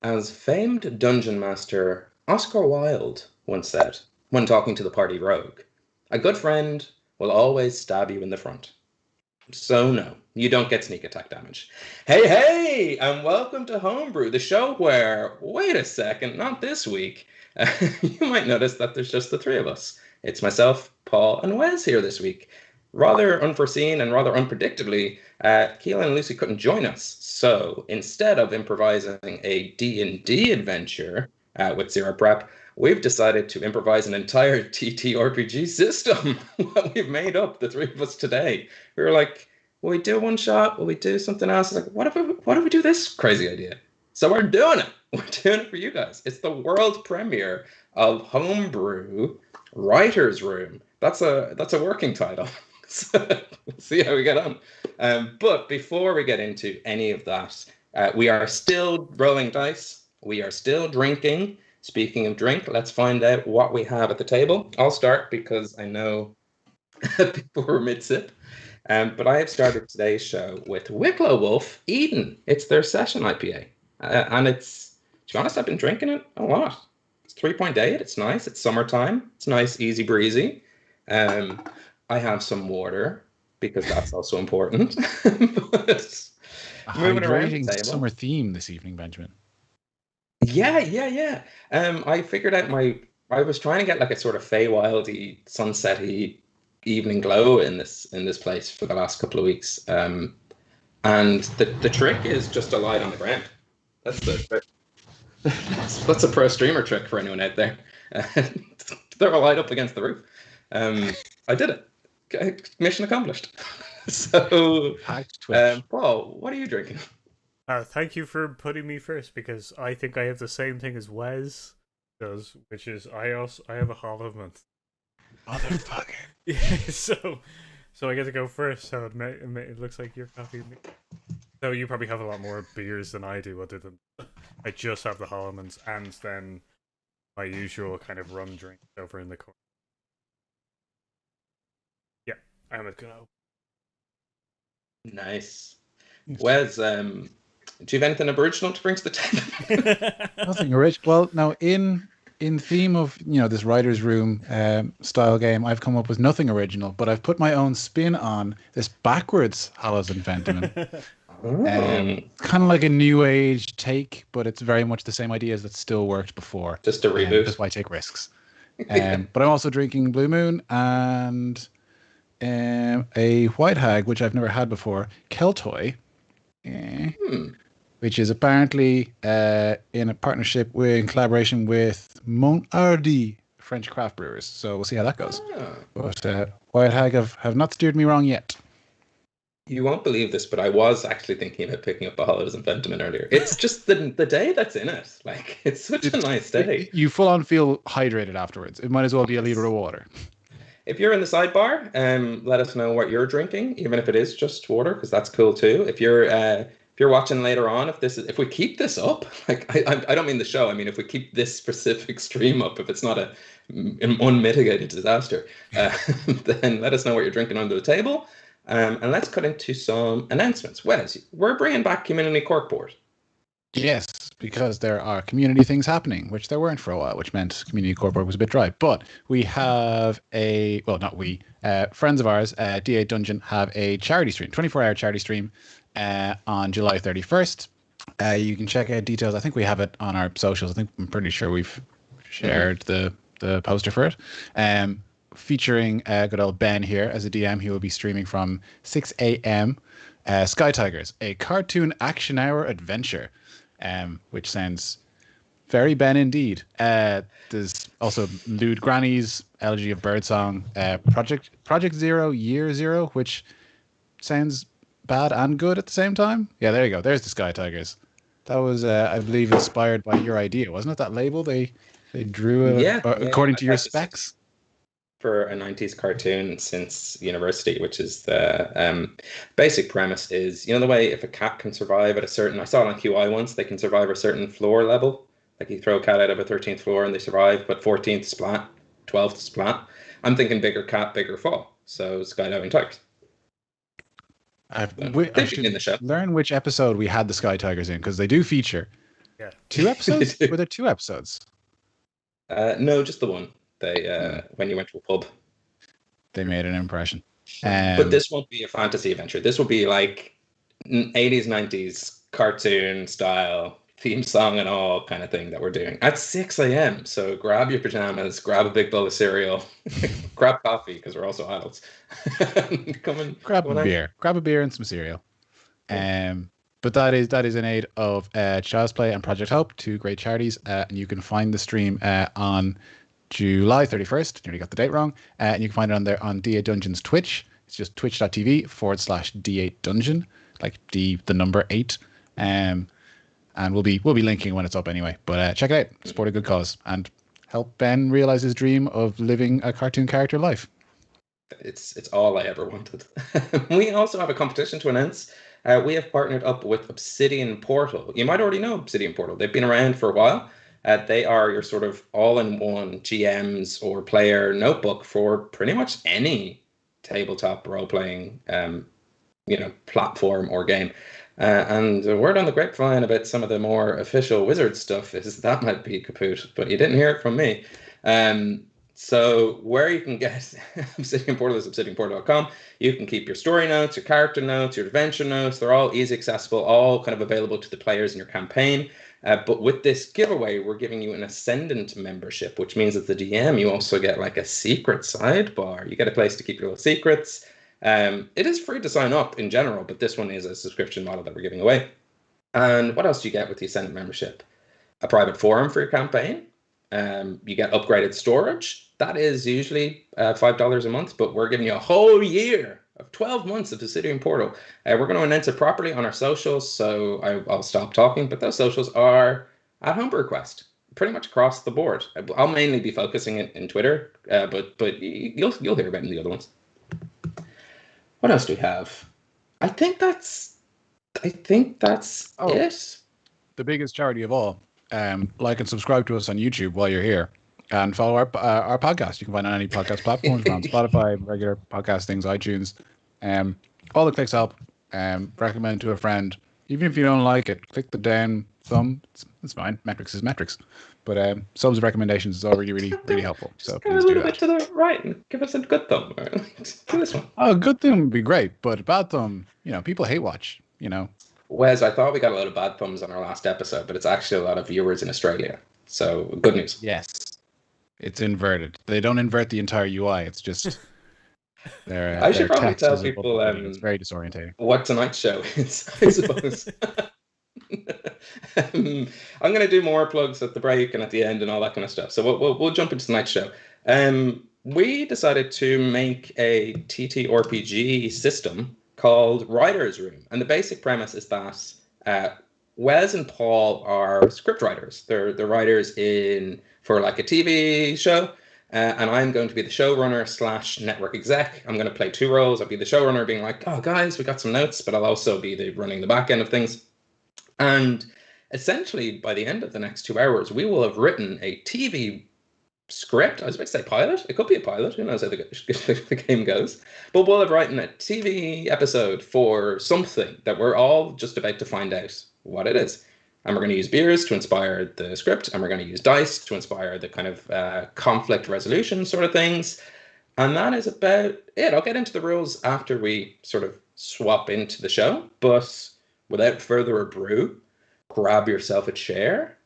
As famed dungeon master Oscar Wilde once said, when talking to the party rogue, a good friend will always stab you in the front. So no, you don't get sneak attack damage. Hey, hey, and welcome to Homebrew, the show where, wait a second, not this week. You might notice that there's just the three of us. It's myself, Paul, and Wes here this week. Rather unforeseen and rather unpredictably, Keelan and Lucy couldn't join us. So instead of improvising a D&D adventure with zero prep, we've decided to improvise an entire TTRPG system. We've made up, the three of us today. We were like, will we do one shot? Will we do something else? Like, what if we do this crazy idea? So we're doing it. We're doing it for you guys. It's the world premiere of Homebrew Writer's Room. That's a working title. So we'll see how we get on. But before we get into any of that, we are still rolling dice. We are still drinking. Speaking of drink, let's find out what we have at the table. I'll start because I know people were mid-sip. But I have started today's show with Wicklow Wolf Eden. It's their session IPA. And it's, to be honest, I've been drinking it a lot. It's 3.8. It's nice. It's summertime. It's nice, easy breezy. I have some water because that's also important. But A moving around the hydrating table. summer theme this evening, Benjamin. Yeah. I figured out I was trying to get like a sort of Feywildy, sunsetty evening glow in this place for the last couple of weeks. And the trick is just a light on the ground. That's that's a pro streamer trick for anyone out there. Throw a light up against the roof. I did it. Mission accomplished. So, Hacked Twitch. Paul, what are you drinking? Thank you for putting me first because I think I have the same thing as Wes does, which is I have a hollow month. Motherfucker. Yeah, so I get to go first. So it looks like you're copying me. So you probably have a lot more beers than I do, other than I just have the Holloman's and then my usual kind of rum drink over in the corner. Yeah, I'm gonna go. Nice. Wes, do you have anything Aboriginal to bring to the table? Nothing original. Well, now in theme of this writer's room style game, I've come up with nothing original, but I've put my own spin on this backwards Hallows and Fentiman. Kind of like a new age take, but it's very much the same ideas that still worked before. Just a reboot. That's why I take risks. But I'm also drinking Blue Moon and a White Hag, which I've never had before, Keltoy, which is apparently in a partnership in collaboration with Mont, Hardi, French craft brewers. So we'll see how that goes. But White Hag have not steered me wrong yet. You won't believe this, but I was actually thinking about picking up a Hollows and Fentiman earlier. It's just the day that's in it. Like, it's such a nice day. You full on feel hydrated afterwards. It might as well be a liter of water. If you're in the sidebar, let us know what you're drinking, even if it is just water, because that's cool too. If you're watching later on, if we keep this up, like I don't mean the show, I mean if we keep this specific stream up, if it's not an unmitigated disaster, then let us know what you're drinking under the table. And let's cut into some announcements. Wes, we're bringing back Community Corkboard. Yes, because there are community things happening, which there weren't for a while, which meant Community Corkboard was a bit dry. But we have friends of ours, D8 Dungeon, have a charity stream, 24-hour charity stream on July 31st. You can check out details. I think we have it on our socials. I'm pretty sure we've shared the poster for it. Featuring good old Ben here as a DM. He will be streaming from 6 a.m. Sky Tigers, a cartoon action hour adventure, which sounds very Ben indeed. There's also Lewd Grannies, Elegy of Birdsong, Project Zero, Year Zero, which sounds bad and good at the same time. Yeah, there you go. There's the Sky Tigers. That was, I believe, inspired by your idea, wasn't it? That label they drew according to your specs. For a 90s cartoon since university, which is the basic premise is, the way if a cat can survive at a certain, I saw it on QI once, they can survive a certain floor level. Like you throw a cat out of a 13th floor and they survive, but 14th splat, 12th splat. I'm thinking bigger cat, bigger fall. So skydiving tigers. I should learn which episode we had the Sky Tigers in, because they do feature. Yeah. 2 episodes? Were there 2 episodes? No, just the one. They when you went to a pub. They made an impression. But this won't be a fantasy adventure. This will be like 80s, 90s cartoon style theme song and all kind of thing that we're doing at 6 a.m. So grab your pajamas, grab a big bowl of cereal, grab coffee because we're also adults. Grab a beer and some cereal. But that is in aid of Child's Play and Project Hope, 2 great charities, and you can find the stream on July 31st. Nearly got the date wrong. And you can find it on there on D8 Dungeon's Twitch. It's just twitch.tv/D8 Dungeon, like the number 8. And we'll be linking when it's up anyway. But check it out. Support a good cause and help Ben realize his dream of living a cartoon character life. It's all I ever wanted. We also have a competition to announce. We have partnered up with Obsidian Portal. You might already know Obsidian Portal. They've been around for a while. They are your sort of all-in-one GMs or player notebook for pretty much any tabletop role-playing, platform or game. And the word on the grapevine about some of the more official wizard stuff is that might be kaput, but you didn't hear it from me. So where you can get Obsidian Portal is obsidianportal.com. You can keep your story notes, your character notes, your adventure notes. They're all easy accessible, all kind of available to the players in your campaign. But with this giveaway, we're giving you an Ascendant membership, which means that the DM, you also get like a secret sidebar. You get a place to keep your little secrets. It is free to sign up in general, but this one is a subscription model that we're giving away. And what else do you get with the Ascendant membership? A private forum for your campaign. You get upgraded storage. That is usually $5 a month, but we're giving you a whole year of 12 months of Obsidian Portal. We're going to announce it properly on our socials, so I'll stop talking, but those socials are at Homebrew Quest, pretty much across the board. I'll mainly be focusing it in Twitter, but you'll hear about it in the other ones. What else do we have? I think that's it. The biggest charity of all. Like and subscribe to us on YouTube while you're here, and follow our podcast. You can find it on any podcast platforms. We're on Spotify, regular podcast things, iTunes. All the clicks help. Recommend to a friend. Even if you don't like it, click the down thumb. It's fine. Metrics is metrics. But subs and recommendations is all really helpful. So just please do a little bit to the right and give us a good thumb. Do this one. Oh, a good thumb would be great, but a bad thumb, people hate watch. Wes, I thought we got a lot of bad thumbs on our last episode, but it's actually a lot of viewers in Australia. So good news. Yes, it's inverted. They don't invert the entire UI. It's just I should probably tell people it's very disorientating. What tonight's show is, I suppose. I'm going to do more plugs at the break and at the end and all that kind of stuff. So we'll jump into tonight's show. We decided to make a TTRPG system called Writer's Room. And the basic premise is that Wes and Paul are script writers. They're writers for like a TV show. And I'm going to be the showrunner / network exec. I'm going to play 2 roles. I'll be the showrunner being like, oh, guys, we got some notes. But I'll also be running the back end of things. And essentially, by the end of the next 2 hours, we will have written a TV script. I was about to say pilot. It could be a pilot. Who knows how the game goes. But we'll have written a TV episode for something that we're all just about to find out what it is. And we're going to use beers to inspire the script. And we're going to use dice to inspire the kind of conflict resolution sort of things. And that is about it. I'll get into the rules after we sort of swap into the show. But without further ado, grab yourself a chair,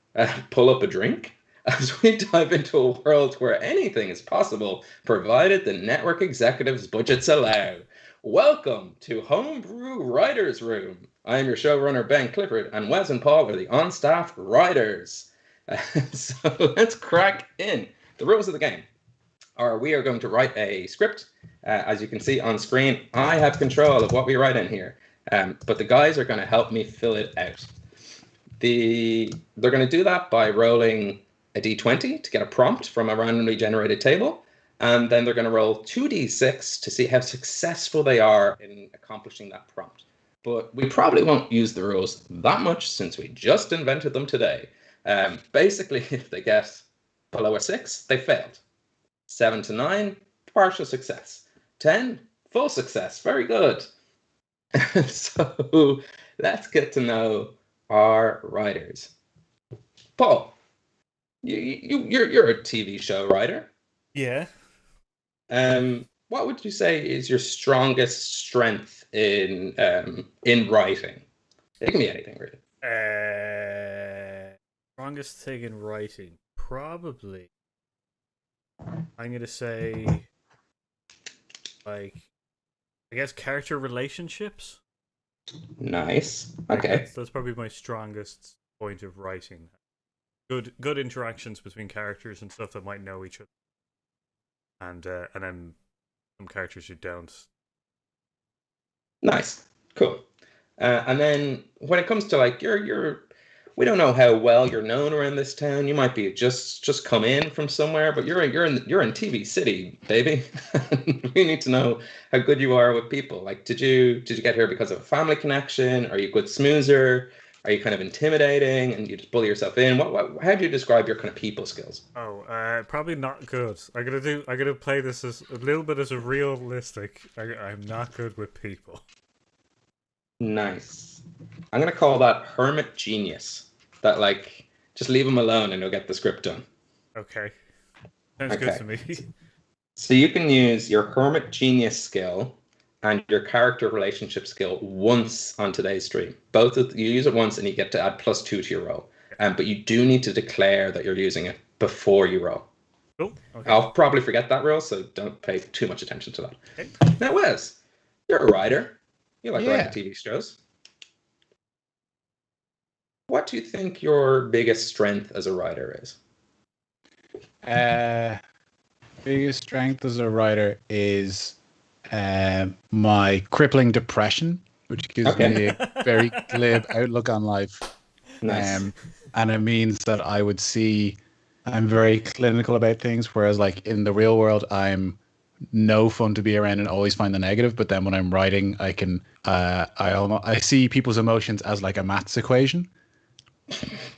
pull up a drink, as we dive into a world where anything is possible, provided the network executives' budgets allow. Welcome to Homebrew Writer's Room. I am your showrunner, Ben Clifford, and Wes and Paul are the on-staff writers. So let's crack in. The rules of the game are we are going to write a script. As you can see on screen, I have control of what we write in here, but the guys are going to help me fill it out. They're going to do that by rolling a d20 to get a prompt from a randomly generated table, and then they're going to roll 2d6 to see how successful they are in accomplishing that prompt. But we probably won't use the rules that much since we just invented them today. Basically, if they get below a 6, they failed. 7 to 9, partial success. 10, full success. Very good. So let's get to know our writers. Paul, you're a TV show writer. Yeah. What would you say is your strongest strength in writing? It can be anything, really. Strongest thing in writing, probably. I'm gonna say, like, I guess character relationships. Nice. Like, Okay. that's probably my strongest point of writing. Good interactions between characters and stuff that might know each other, and then some characters who don't. Nice. Cool. And then when it comes to like we don't know how well you're known around this town. You might be just come in from somewhere, but you're in TV City, baby. We need to know how good you are with people. Like, did you get here because of a family connection? Are you a good smoozer? Are you kind of intimidating and you just bully yourself in? How do you describe your kind of people skills? Oh, probably not good. I'm gonna play this as a little bit as a realistic. I'm not good with people. Nice. I'm gonna call that hermit genius. That like just leave him alone and he'll get the script done. Okay. Sounds good to me. So you can use your hermit genius skill and your character relationship skill once on today's stream. You use it once and you get to add +2 to your roll. But you do need to declare that you're using it before you roll. Cool. Okay. I'll probably forget that rule, so don't pay too much attention to that. Okay. Now, Wes, you're a writer. You like writing TV shows. What do you think your biggest strength as a writer is? Biggest strength as a writer is my crippling depression, which gives me a very glib outlook on life. Nice. And it means that I'm very clinical about things, whereas like in the real world, I'm no fun to be around and always find the negative. But then when I'm writing, I can I see people's emotions as like a maths equation.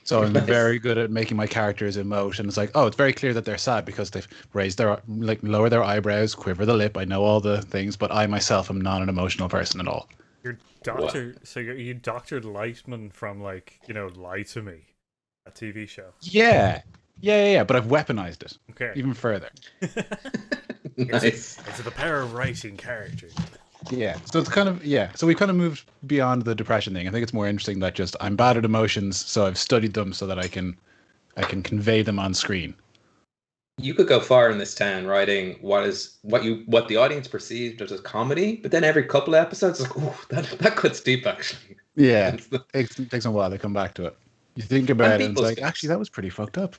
So I'm very good at making my characters emote, and it's like, oh, it's very clear that they're sad because they've lower their eyebrows, quiver the lip. I know all the things, but I myself am not an emotional person at all. You're Doctor, so you Dr. Lightman from like Lie to Me, a TV show. Yeah. But I've weaponized it. Okay. Even further. Nice. It's the power of writing characters. Yeah, so it's kind of so we kind of moved beyond the depression thing. I think it's more interesting that just I'm bad at emotions, so I've studied them so that I can convey them on screen. You could go far in this town writing what the audience perceived as a comedy, but then every couple of episodes, like, oh, that cuts deep actually. Yeah, it takes a while to come back to it. You think about it, and it's like, actually, that was pretty fucked up.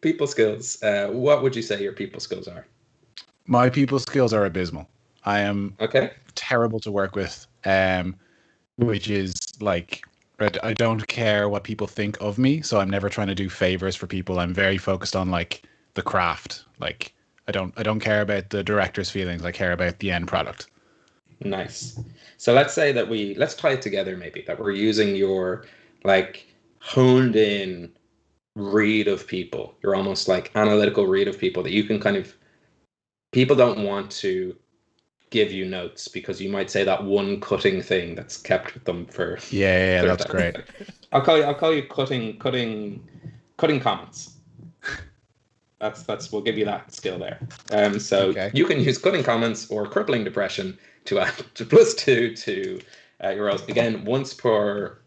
People skills. What would you say your people skills are? My people skills are abysmal. I am terrible to work with, which is like, I don't care what people think of me, so I'm never trying to do favors for people. I'm very focused on like the craft. Like I don't care about the director's feelings. I care about the end product. Nice. So let's say that let's tie it together maybe, that we're using your like honed in read of people. You're almost like analytical read of people that you can kind of, people don't want to give you notes because you might say that one cutting thing that's kept with them for that's great. I'll call you cutting comments. That's we'll give you that skill there. You can use cutting comments or crippling depression to add to +2 to your rolls. Again, once per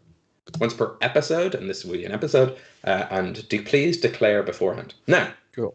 episode, and this will be an episode. And please declare beforehand. Now, cool.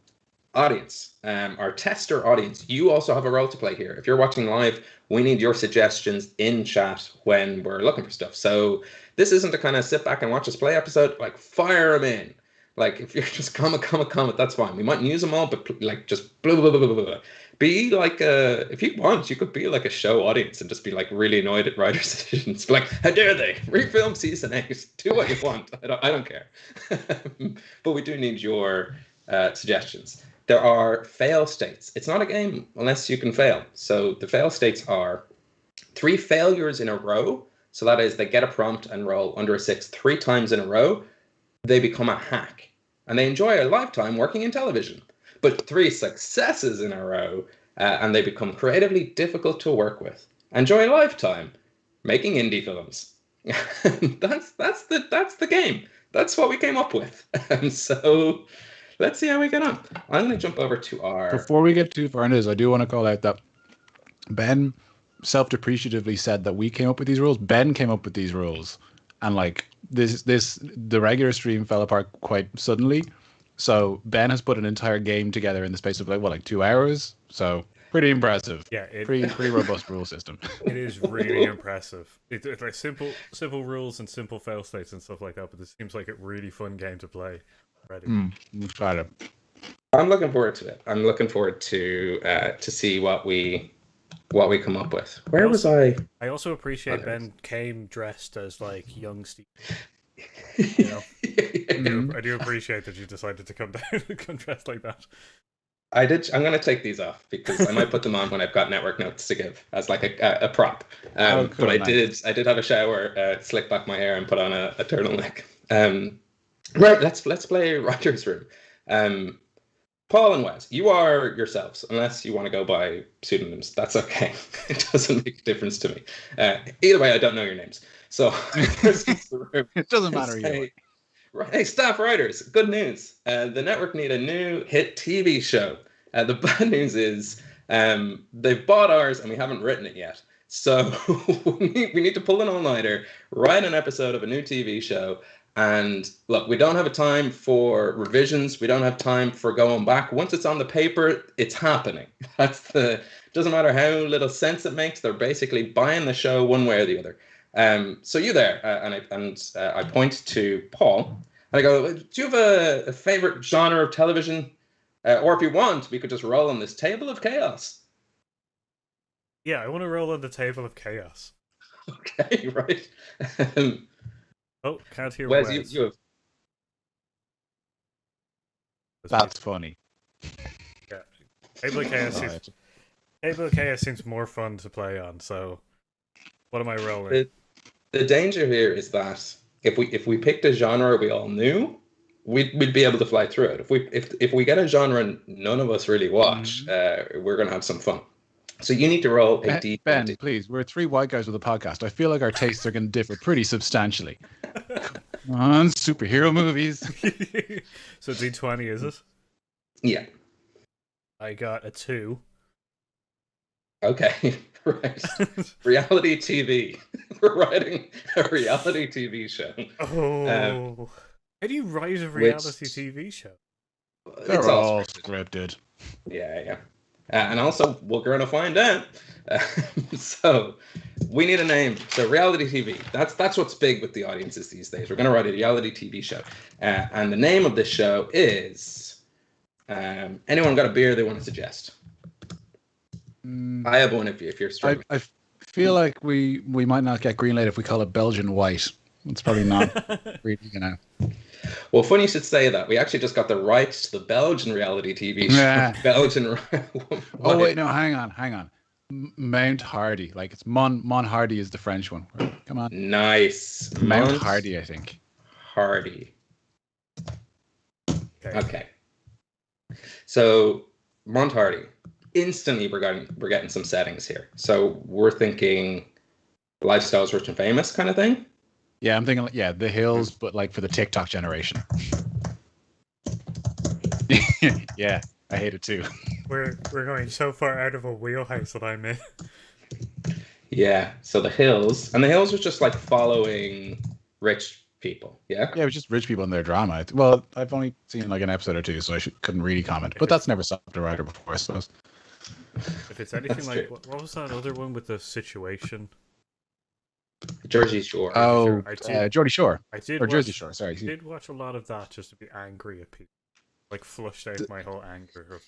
Audience, our tester audience, you also have a role to play here. If you're watching live, we need your suggestions in chat when we're looking for stuff. So this isn't a kind of sit back and watch us play episode. Like, fire them in. Like, if you're just comment, that's fine. We mightn't use them all, but like just blah, blah, blah, blah, blah. Be like if you want, you could be like a show audience and just be like really annoyed at writers' decisions. Like, how dare they refilm season 8? Do what you want. I don't care. But we do need your suggestions. There are fail states. It's not a game unless you can fail. So the fail states are 3 failures in a row. So that is, they get a prompt and roll under a 6 3 times in a row. They become a hack. And they enjoy a lifetime working in television. But 3 successes in a row, and they become creatively difficult to work with. Enjoy a lifetime making indie films. That's the game. That's what we came up with. So let's see how we get on. I'm going to jump over to our. Before we get too far into this, I do want to call out that Ben self-depreciatively said that we came up with these rules. Ben came up with these rules, and like the regular stream fell apart quite suddenly. So Ben has put an entire game together in the space of like 2 hours. So pretty impressive. Yeah, Pretty robust rule system. it is really impressive. It's like simple rules and simple fail states and stuff like that. But this seems like a really fun game to play. Ready? I'm excited. I'm looking forward to it. I'm looking forward to see what we come up with. Where was I? I also appreciate Okay. Ben came dressed as like young Steve. You know, I do appreciate that you decided to come down and come dressed like that. I did. I'm going to take these off because I might put them on when I've got network notes to give as like a prop. Cool, but I nice. did have a shower, slick back my hair, and put on a turtleneck. Right. Let's play Roger's Room. Paul and Wes, you are yourselves, unless you want to go by pseudonyms. That's okay. It doesn't make a difference to me. Either way, I don't know your names. So It doesn't matter either way. Right, hey, staff writers, good news. The network need a new hit TV show. The bad news is they've bought ours and we haven't written it yet. So we need to pull an all-nighter, write an episode of a new TV show. And look, we don't have a time for revisions. We don't have time for going back. Once it's on the paper, it's happening. Doesn't matter how little sense it makes. They're basically buying the show one way or the other. So you there, and I point to Paul, and I go, do you have a favorite genre of television? Or if you want, we could just roll on this table of chaos. Yeah, I want to roll on the table of chaos. Okay, right. Oh, can't hear Wes, Wes. you have. That's funny. Yeah. Table of chaos. Table of chaos seems more fun to play on. So, what am I rolling? The danger here is that if we picked a genre we all knew, we'd be able to fly through it. If we get a genre none of us really watch, we're gonna have some fun. So you need to roll a D20. Ben, please, we're 3 white guys with a podcast. I feel like our tastes are going to differ pretty substantially. Come on, superhero movies. So D20 is it? Yeah. I got a 2. Okay. Right. Reality TV. We're writing a reality TV show. Oh. How do you write a reality TV show? They're all scripted. Yeah. And also, we're going to find out. So, we need a name. So, reality TV. That's what's big with the audiences these days. We're going to write a reality TV show. And the name of this show is... anyone got a beer they want to suggest? I have one if you're struggling. I feel like we might not get green light if we call it Belgian White. It's probably not really, Well, funny you should say that. We actually just got the rights to the Belgian reality TV show. Yeah. Belgian. Oh wait, no, hang on. Mount Hardi, like it's Mont Hardi is the French one. Come on. Nice. Mount Hardi, I think. Hardi. Okay. So Mont Hardi. Instantly, we're getting some settings here. So we're thinking lifestyles rich and famous kind of thing. Yeah, I'm thinking, the hills, but like for the TikTok generation. Yeah, I hate it too. We're going so far out of a wheelhouse that I'm in. Yeah, so the hills, and the hills was just like following rich people. Yeah. Yeah, it was just rich people in their drama. Well, I've only seen like an episode or two, so couldn't really comment. But that's never stopped a writer before, I suppose. If it's anything like what was that other one with the situation? Jersey Shore. Oh, Geordie Shore. Jersey Shore. Sorry, I did watch a lot of that just to be angry at people, like flushed out my whole anger.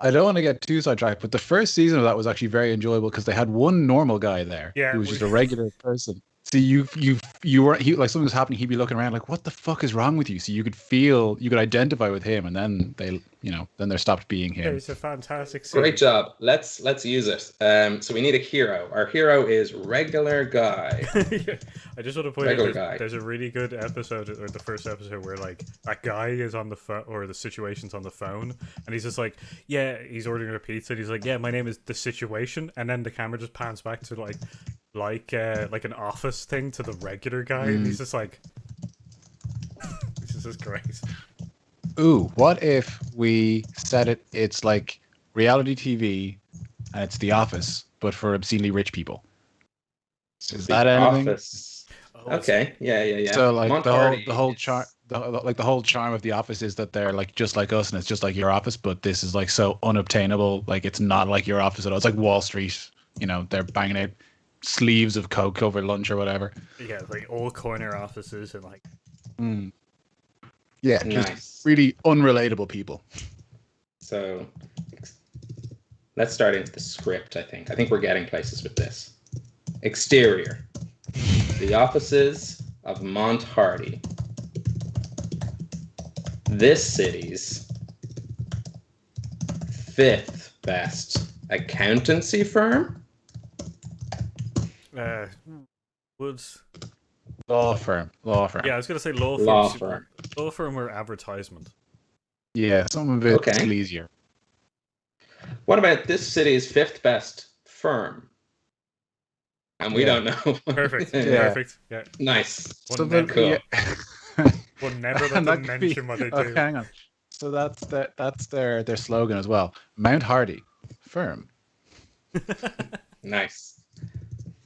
I don't want to get too sidetracked, but the first season of that was actually very enjoyable because they had one normal guy there who was just a regular person. So you weren't like something was happening, he'd be looking around like, what the fuck is wrong with you? So you could identify with him, and then they stopped being him. It's a fantastic series. Great job. Let's use it. So we need a hero. Our hero is regular guy. I just want to point out there's a really good episode, or the first episode, where like that guy is on the phone, or the situation's on the phone, and he's just like, yeah, he's ordering a pizza, and he's like, yeah, my name is The Situation, and then the camera just pans back to like like an office thing to the regular guy, and he's just like, this is just great. Ooh, what if we said it's like reality TV and it's The Office, but for obscenely rich people? Is that anything? Office. Oh, Okay. Yeah. So like Mont the Hardi whole is- charm, the whole charm of The Office is that they're like just like us, and it's just like your office, but this is like so unobtainable. Like it's not like your office at all. It's like Wall Street. You know, they're banging out sleeves of coke over lunch or whatever. yeah, like all corner offices and like. Yeah, Nice. just really unrelatable people. So let's start into the script, I think we're getting places with this. Exterior. The offices of Mont Hardi. This city's 5th best accountancy firm? Woods. Law firm. Yeah, I was gonna say law firm. Law firm. Law firm or advertisement. Yeah, something a bit Okay. sleazier. What about this city's 5th best firm? And we Yeah. don't know. Perfect. Yeah. Perfect. Yeah. Nice. One never, Cool. We'll never let And them that could be- mention what they do. Okay, hang on. So that's their slogan as well. Mount Hardi, firm. Nice.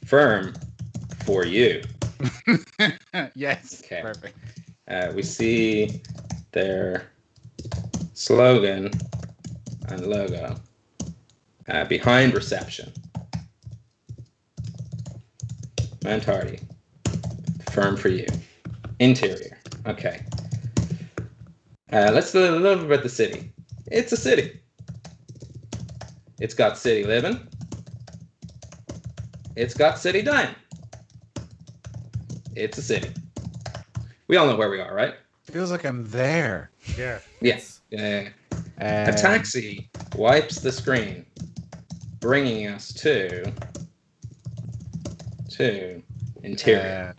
Firm for you. Yes. Okay. Perfect. We see their slogan and logo behind reception. Mount Hardi. Firm for you. Interior. Okay. Let's do a little bit about the city. It's a city. It's got city living. It's got city dying. It's a city. We all know where we are, right? Feels like I'm there. Yeah. Yes. A taxi wipes the screen, bringing us to interior.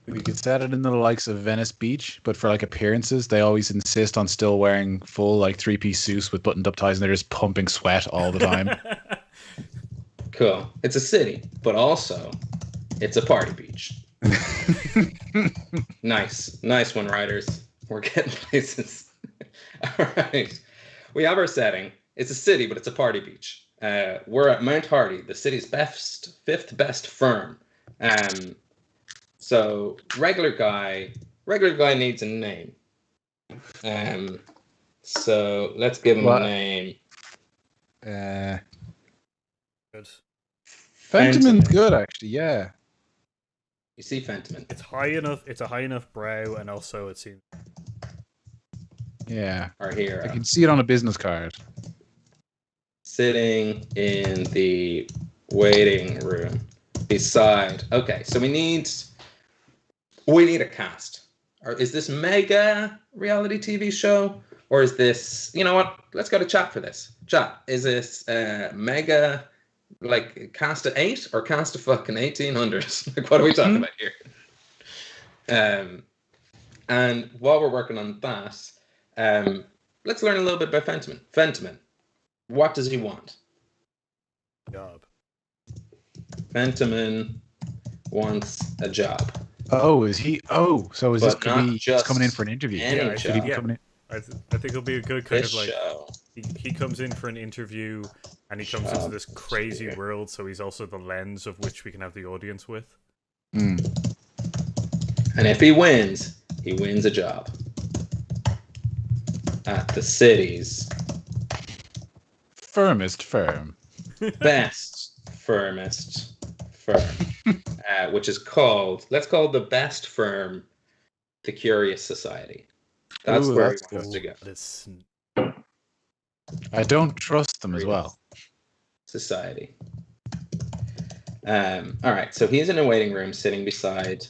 We could set it in the likes of Venice Beach, but for like appearances, they always insist on still wearing full like 3-piece suits with buttoned up ties, and they're just pumping sweat all the time. Cool. It's a city, but also it's a party beach. Nice one, writers. We're getting places. All right. We have our setting. It's a city, but it's a party beach. We're at Mount Hardi, the city's 5th best firm. So regular guy needs a name. So let's give him a name. Good. Fentiman's good, actually. Yeah. You see Fentiman. It's high enough. It's a high enough brow, and also it seems. Yeah. Our hero. I can see it on a business card. Sitting in the waiting room beside. Okay, so we need a cast. Or is this mega reality TV show, or is this? You know what? Let's go to chat for this. Chat. Is this mega, like cast of 8 or cast of fucking 1800? Like, what are we talking about here? And while we're working on that, let's learn a little bit about Fentiman. Fentiman, what does he want? Job. Fentiman wants a job. Oh, is he? Oh, so is this But could not be he's just coming in for an interview? any Yeah, Should he be yeah. coming in? I think it'll be a good kind This of like show. he comes in for an interview, and he comes into Job this crazy here. world. So he's also the lens of which we can have the audience with. Mm. And if he wins a job at the city's Firmest firm. firmest firm, which is called, let's call the best firm, the Curious Society. That's Ooh, where that's he wants to go. This I don't trust them as well. Society. All right, so he's in a waiting room sitting beside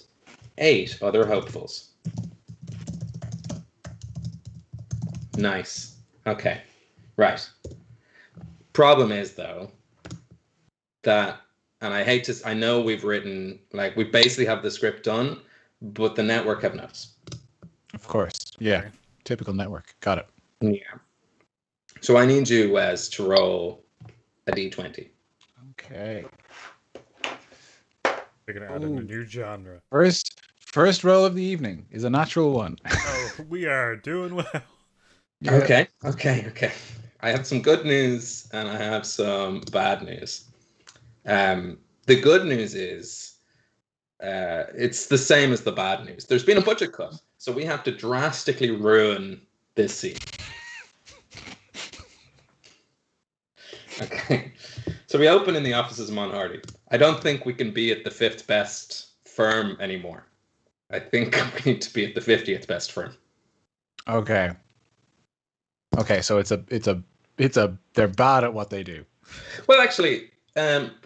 8 other hopefuls. Nice. Okay. Right. Problem is, though, that, and I know we've written, like, we basically have the script done, but the network have notes. Of course. Yeah. Okay. Typical network. Got it. Yeah. So I need you, Wes, to roll a d20. Okay. They're gonna add in a new genre. First roll of the evening is a natural one. Oh, we are doing well. Yeah. Okay. I have some good news and I have some bad news. The good news is it's the same as the bad news. There's been a budget cut, so we have to drastically ruin this scene. Okay. So we open in the offices of Mont Hardi. I don't think we can be at the 5th best firm anymore. I think we need to be at the 50th best firm. Okay, so they're bad at what they do. Well, actually,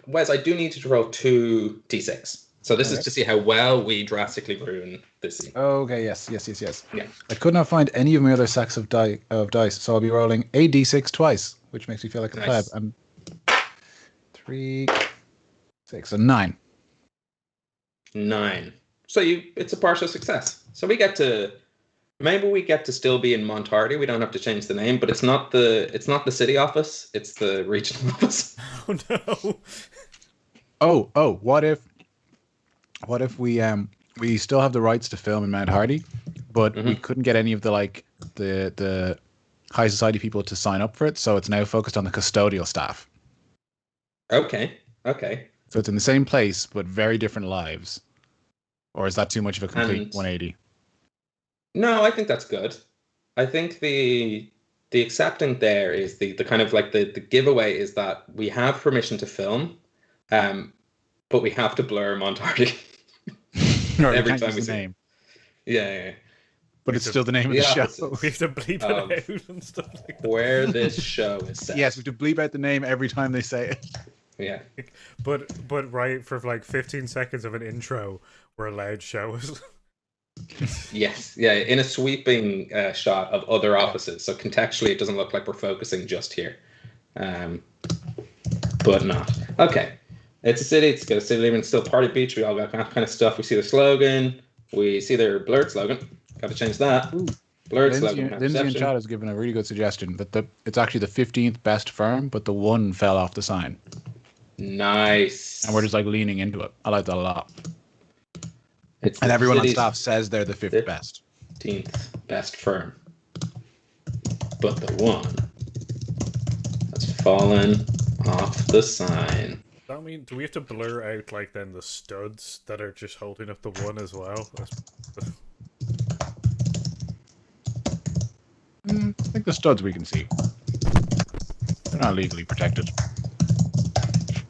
Wes, I do need to roll 2 d6. So this is to see how well we drastically ruin this scene. Okay, yes. Yeah. I could not find any of my other sacks of dice, so I'll be rolling a d6 twice, which makes me feel like a pleb. I'm 3, 6, and 9. 9. So it's a partial success. So we get to still be in Mont Hardi. We don't have to change the name, but it's not the city office. It's the regional office. Oh no. Oh, what if we still have the rights to film in Mount Hardi, but we couldn't get any of the high society people to sign up for it, so it's now focused on the custodial staff. Okay. So it's in the same place but very different lives. Or is that too much of a complete 180? No, I think that's good. I think the accepting there is the kind of like the giveaway is that we have permission to film, but we have to blur Mont Hardi every time we see name. Yeah. But it's still the name of the show. We have to bleep it out and stuff like that. Where this show is set. Yes, we have to bleep out the name every time they say it. Yeah. But right, for like 15 seconds of an intro, we're allowed shows. Yes. Yeah. In a sweeping shot of other offices, so contextually it doesn't look like we're focusing just here, but not. Okay. It's a city. It's got a city limit. It's still Party Beach. We all got that kind of stuff. We see the slogan. We see their blurred slogan. Got to change that. Ooh. Blurred Lindsay slogan. in chat has given a really good suggestion that it's actually the 15th best firm, but the 1 fell off the sign. Nice. And we're just like leaning into it. I like that a lot. And everyone on staff says they're the 5th best. 15th best firm. But the 1 that's fallen off the sign. That mean, do we have to blur out like then the studs that are just holding up the 1 as well? I think the studs we can see. They're not legally protected.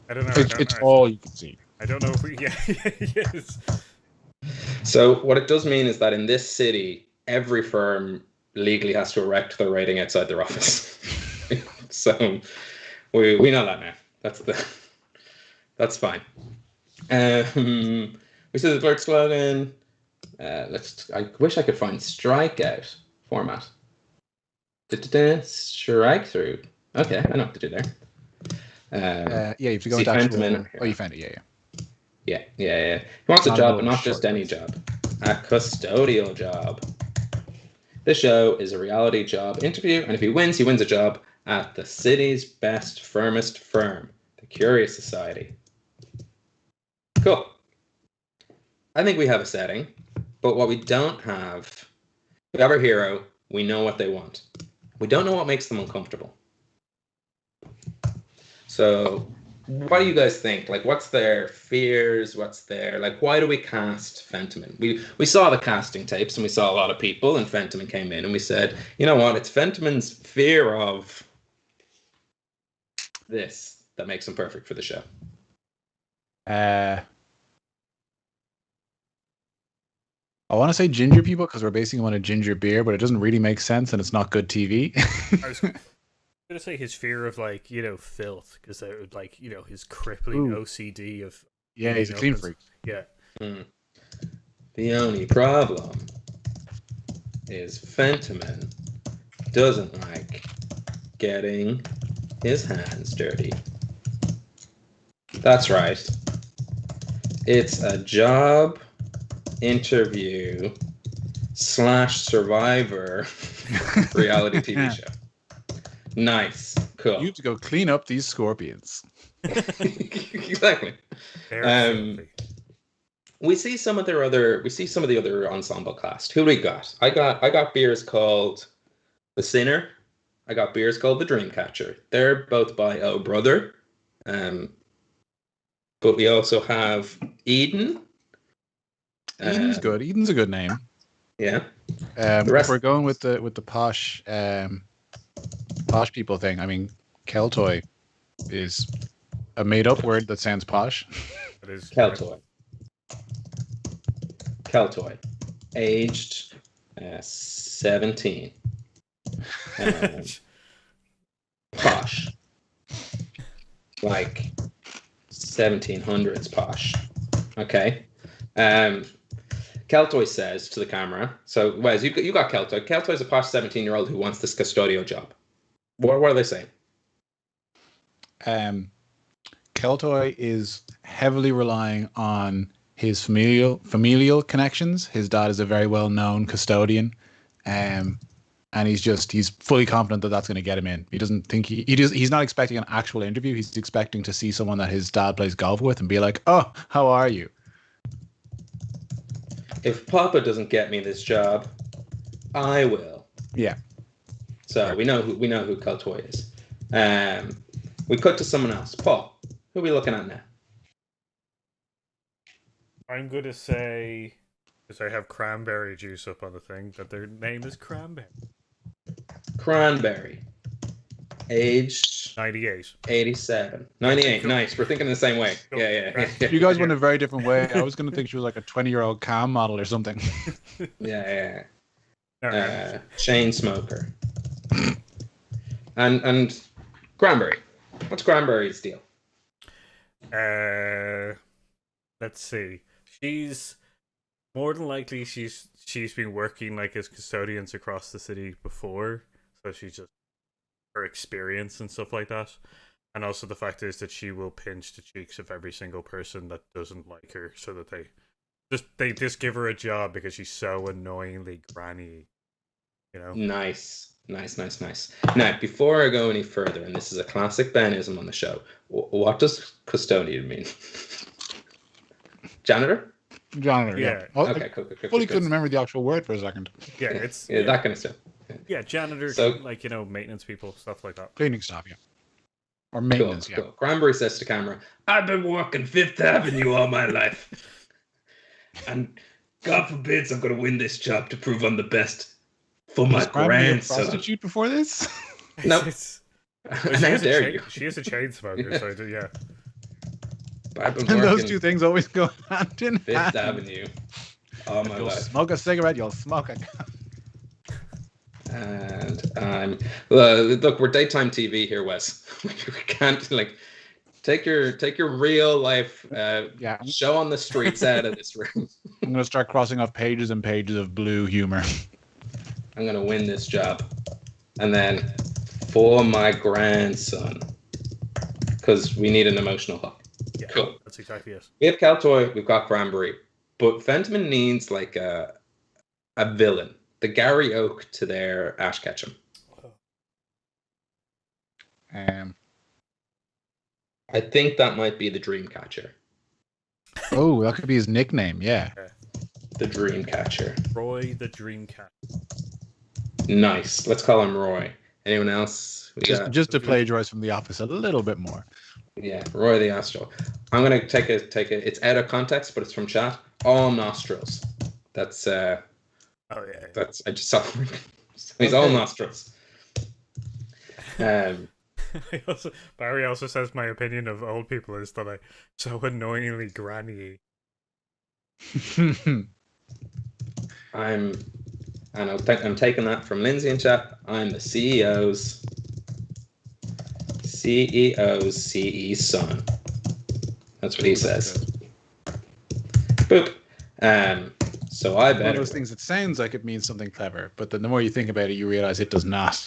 I don't know. It's all you can see. I don't know if we. Yeah, yes. So what it does mean is that in this city, every firm legally has to erect their rating outside their office. So we know that now. That's fine. We see the blurred slogan. I wish I could find strikeout format. Strike through. Okay, I know what to do there. Yeah, you have to go into actual... Oh, you found it, yeah. Yeah. He wants a job, but not just any job. A custodial job. This show is a reality job interview, and if he wins a job at the city's best, firmest firm, the Curious Society. Cool. I think we have a setting, but what we don't have, we have our hero, we know what they want. We don't know what makes them uncomfortable. So what do you guys think? Like, what's their fears? What's their, like, why do we cast Fentiman? We saw the casting tapes and we saw a lot of people, and Fentiman came in and we said, you know what? It's Fentiman's fear of this that makes him perfect for the show. I want to say ginger people because we're basing him on a ginger beer, but it doesn't really make sense and it's not good TV. I was gonna say his fear of filth, because that would his crippling OCD of he's a clean freak. Yeah. The only problem is Fentiman doesn't like getting his hands dirty. That's right. It's a job interview / Survivor reality TV show. Nice. Cool. You have to go clean up these scorpions. Exactly. We see some of their other. We see some of the other ensemble cast. Who we got? I got beers called the Sinner. I got beers called the Dreamcatcher. They're both by Oh Brother. But we also have Eden. Eden's good. Eden's a good name. Yeah. If we're going with the posh people thing, I mean, Keltoy is a made up word that sounds posh. It is Keltoy. Keltoy, aged 17. Posh. Like 1700s posh. Okay. Keltoy says to the camera, so Wes, you got Keltoy. Keltoy's a posh 17-year-old who wants this custodial job. What are they saying? Keltoy is heavily relying on his familial connections. His dad is a very well-known custodian, and he's fully confident that that's going to get him in. He doesn't think he's not expecting an actual interview. He's expecting to see someone that his dad plays golf with and be like, "Oh, how are you?" If Papa doesn't get me this job, I will. Yeah. So we know who Keltoy is. We cut to someone else. Paul, who are we looking at now? I'm going to say, because I have cranberry juice up on the thing, that their name is Cranberry. Cranberry. Aged 98. 87. 98. Nice. We're thinking the same way. Yeah. You guys went a very different way. I was going to think she was like a 20-year-old cam model or something. Yeah. Chain smoker. And Cranberry. What's Cranberry's deal? Let's see. She's more than likely she's been working like as custodians across the city before, so she's just her experience and stuff like that. And also the fact is that she will pinch the cheeks of every single person that doesn't like her, so that they just give her a job because she's so annoyingly granny, you know. Nice. Now, before I go any further, and this is a classic Benism on the show, what does custodian mean? Janitor? Janitor, yeah. Okay, cool. Fully couldn't remember the actual word for a second. Yeah, it's that kind of stuff. Yeah, janitor, So, like, maintenance people, stuff like that. Cleaning staff, yeah. Or maintenance, cool. Cranberry says to camera, I've been working Fifth Avenue all my life. And God forbids I'm going to win this job to prove I'm the best for my grandson. Was prostitute before this? No. How dare you? She is a chain smoker, so yeah. I've been And working those two things always go hand in hand. Fifth Avenue all my You'll life. smoke a cigarette, you'll smoke a And look, we're daytime TV here, Wes. We can't take your real life show on the streets out of this room. I'm gonna start crossing off pages and pages of blue humor. I'm gonna win this job, and then for my grandson, because we need an emotional hook. Yeah, cool. That's exactly it. We have Keltoy, we've got Cranberry, but Fentman needs like a villain. The Gary Oak to their Ash Ketchum. I think that might be the Dreamcatcher. Oh, that could be his nickname, yeah. The Dreamcatcher. Roy the Dreamcatcher. Nice. Let's call him Roy. Anyone else? Just to plagiarize from The Office a little bit more. Yeah, Roy the Astro. I'm gonna take it. It's out of context, but it's from chat. All nostrils. That's Oh yeah. That's I just saw. He's all nostrils. Barry also says my opinion of old people is that I'm so annoyingly granny. I'm taking that from Lindsay in chat. I'm the CEO's CE's son. That's what he says. Boop. So I better. One of those things that sounds like it means something clever, but then the more you think about it, you realize it does not.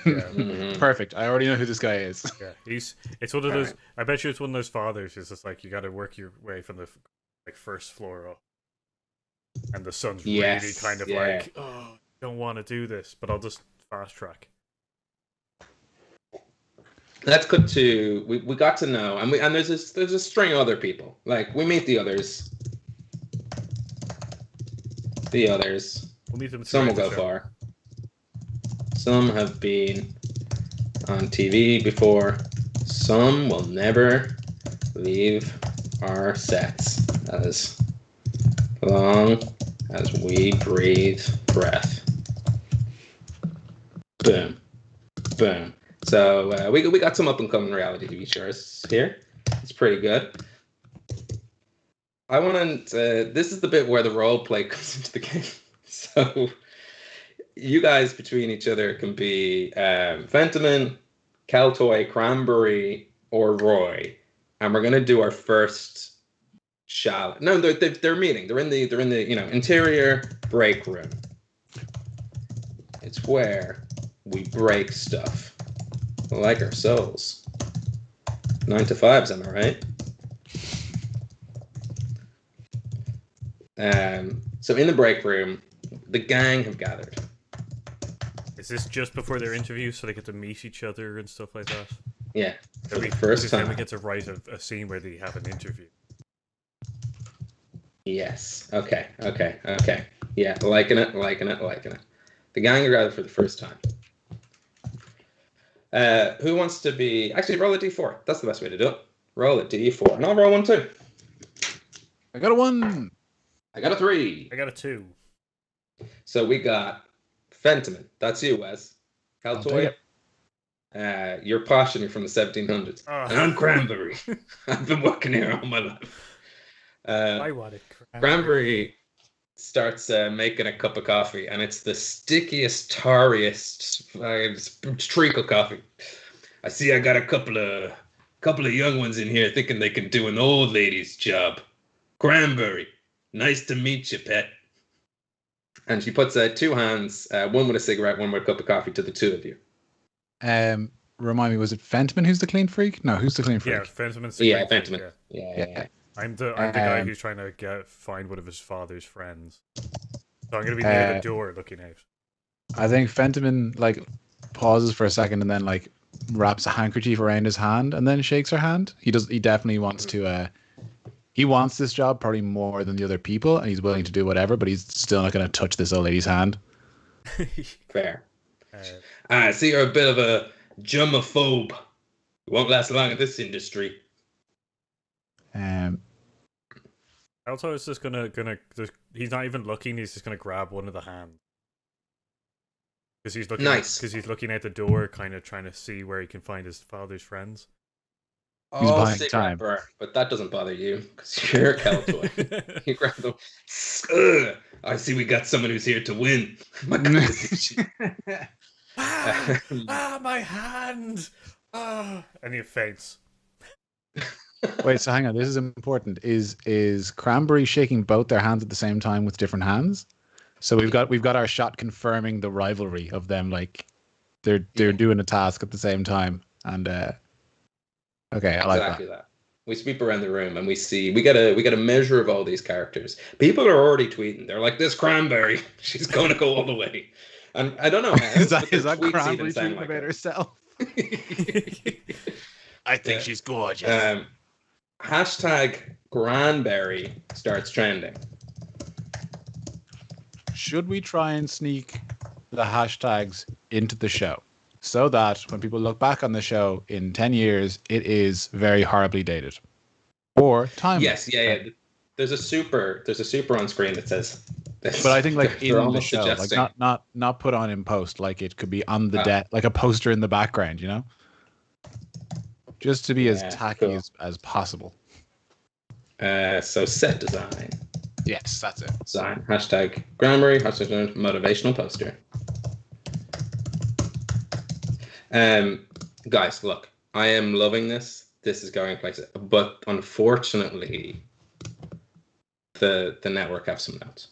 Yeah. Perfect. I already know who this guy is. Yeah, it's one of those. I bet you it's one of those fathers. It's just like you got to work your way from the first floor up, and the son's really kind of like, oh, I don't want to do this, but I'll just fast track. Let's cut to we got to know, and there's a string of other people. Like we meet the others. the others. We'll need them Some will throughout go the show. far. Some have been on TV before. Some will never leave our sets as long as we breathe breath. Boom. Boom. So we got some up-and-coming reality TV shows here. It's pretty good. I want to... this is the bit where the role play comes into the game. So you guys between each other can be Fentiman, Keltoy, Cranberry, or Roy. And we're going to do our first challenge. No, they're meeting. They're in the interior break room. It's where we break stuff. Like our souls. 9 to 5s, am I right? So in the break room, the gang have gathered. Is this just before their interview, so they get to meet each other and stuff like that? Yeah, for the first time. Then we get to write a scene where they have an interview. Yes. Okay. Yeah, liking it. The gang are gathered for the first time. Who wants to be... Actually, roll a d4. That's the best way to do it. Roll a d4. And I'll roll 1 too. I got a 1. I got a 3. I got a 2. So we got Fentiman. That's you, Wes. Kaltoy. You're posh and you're from the 1700s. Oh. And I'm Cranberry. I've been working here all my life. I want it. Cranberry starts making a cup of coffee, and it's the stickiest, tarriest treacle coffee. I see I got a couple of young ones in here thinking they can do an old lady's job. Cranberry, nice to meet you, pet. And she puts 2 hands, one with a cigarette, one with a cup of coffee, to the 2 of you. Remind me, was it Fentman who's the clean freak? No, who's the clean freak? Yeah, Fentman's Fentman. Yeah. Yeah. I'm the guy who's trying to find one of his father's friends. So I'm going to be near the door looking out. I think Fentman pauses for a second and then wraps a handkerchief around his hand and then shakes her hand. He definitely wants to he wants this job probably more than the other people, and he's willing to do whatever, but he's still not going to touch this old lady's hand. Fair. I see you're a bit of a germaphobe. You won't last long in this industry. Also, it's just gonna. He's not even looking. He's just gonna grab one of the hands because he's looking. Nice. Because he's looking out the door, kind of trying to see where he can find his father's friends. He's buying time, but that doesn't bother you because you're a cowboy. You grab them. I see we got someone who's here to win. My my hand! And he faints. Wait, so hang on. This is important. Is Cranberry shaking both their hands at the same time with different hands? So we've got our shot confirming the rivalry of them. They're doing a task at the same time, and okay, I like that. We sweep around the room and we get a measure of all these characters. People are already tweeting. They're like, "This Cranberry, she's going to go all the way." And I don't know how. is that Cranberry tweeting about herself? I think she's gorgeous. Hashtag Granberry starts trending. Should we try and sneak the hashtags into the show so that when people look back on the show in 10 years, it is very horribly dated? Or time? Yes, yeah. There's a super on screen that says this. But I think in the show, not put on in post, it could be on the deck, like a poster in the background, just to be as tacky as possible. So set design. Yes, that's it. Design. Hashtag Granberry, hashtag motivational poster. Guys, look, I am loving this. This is going places. But unfortunately, the network have some notes.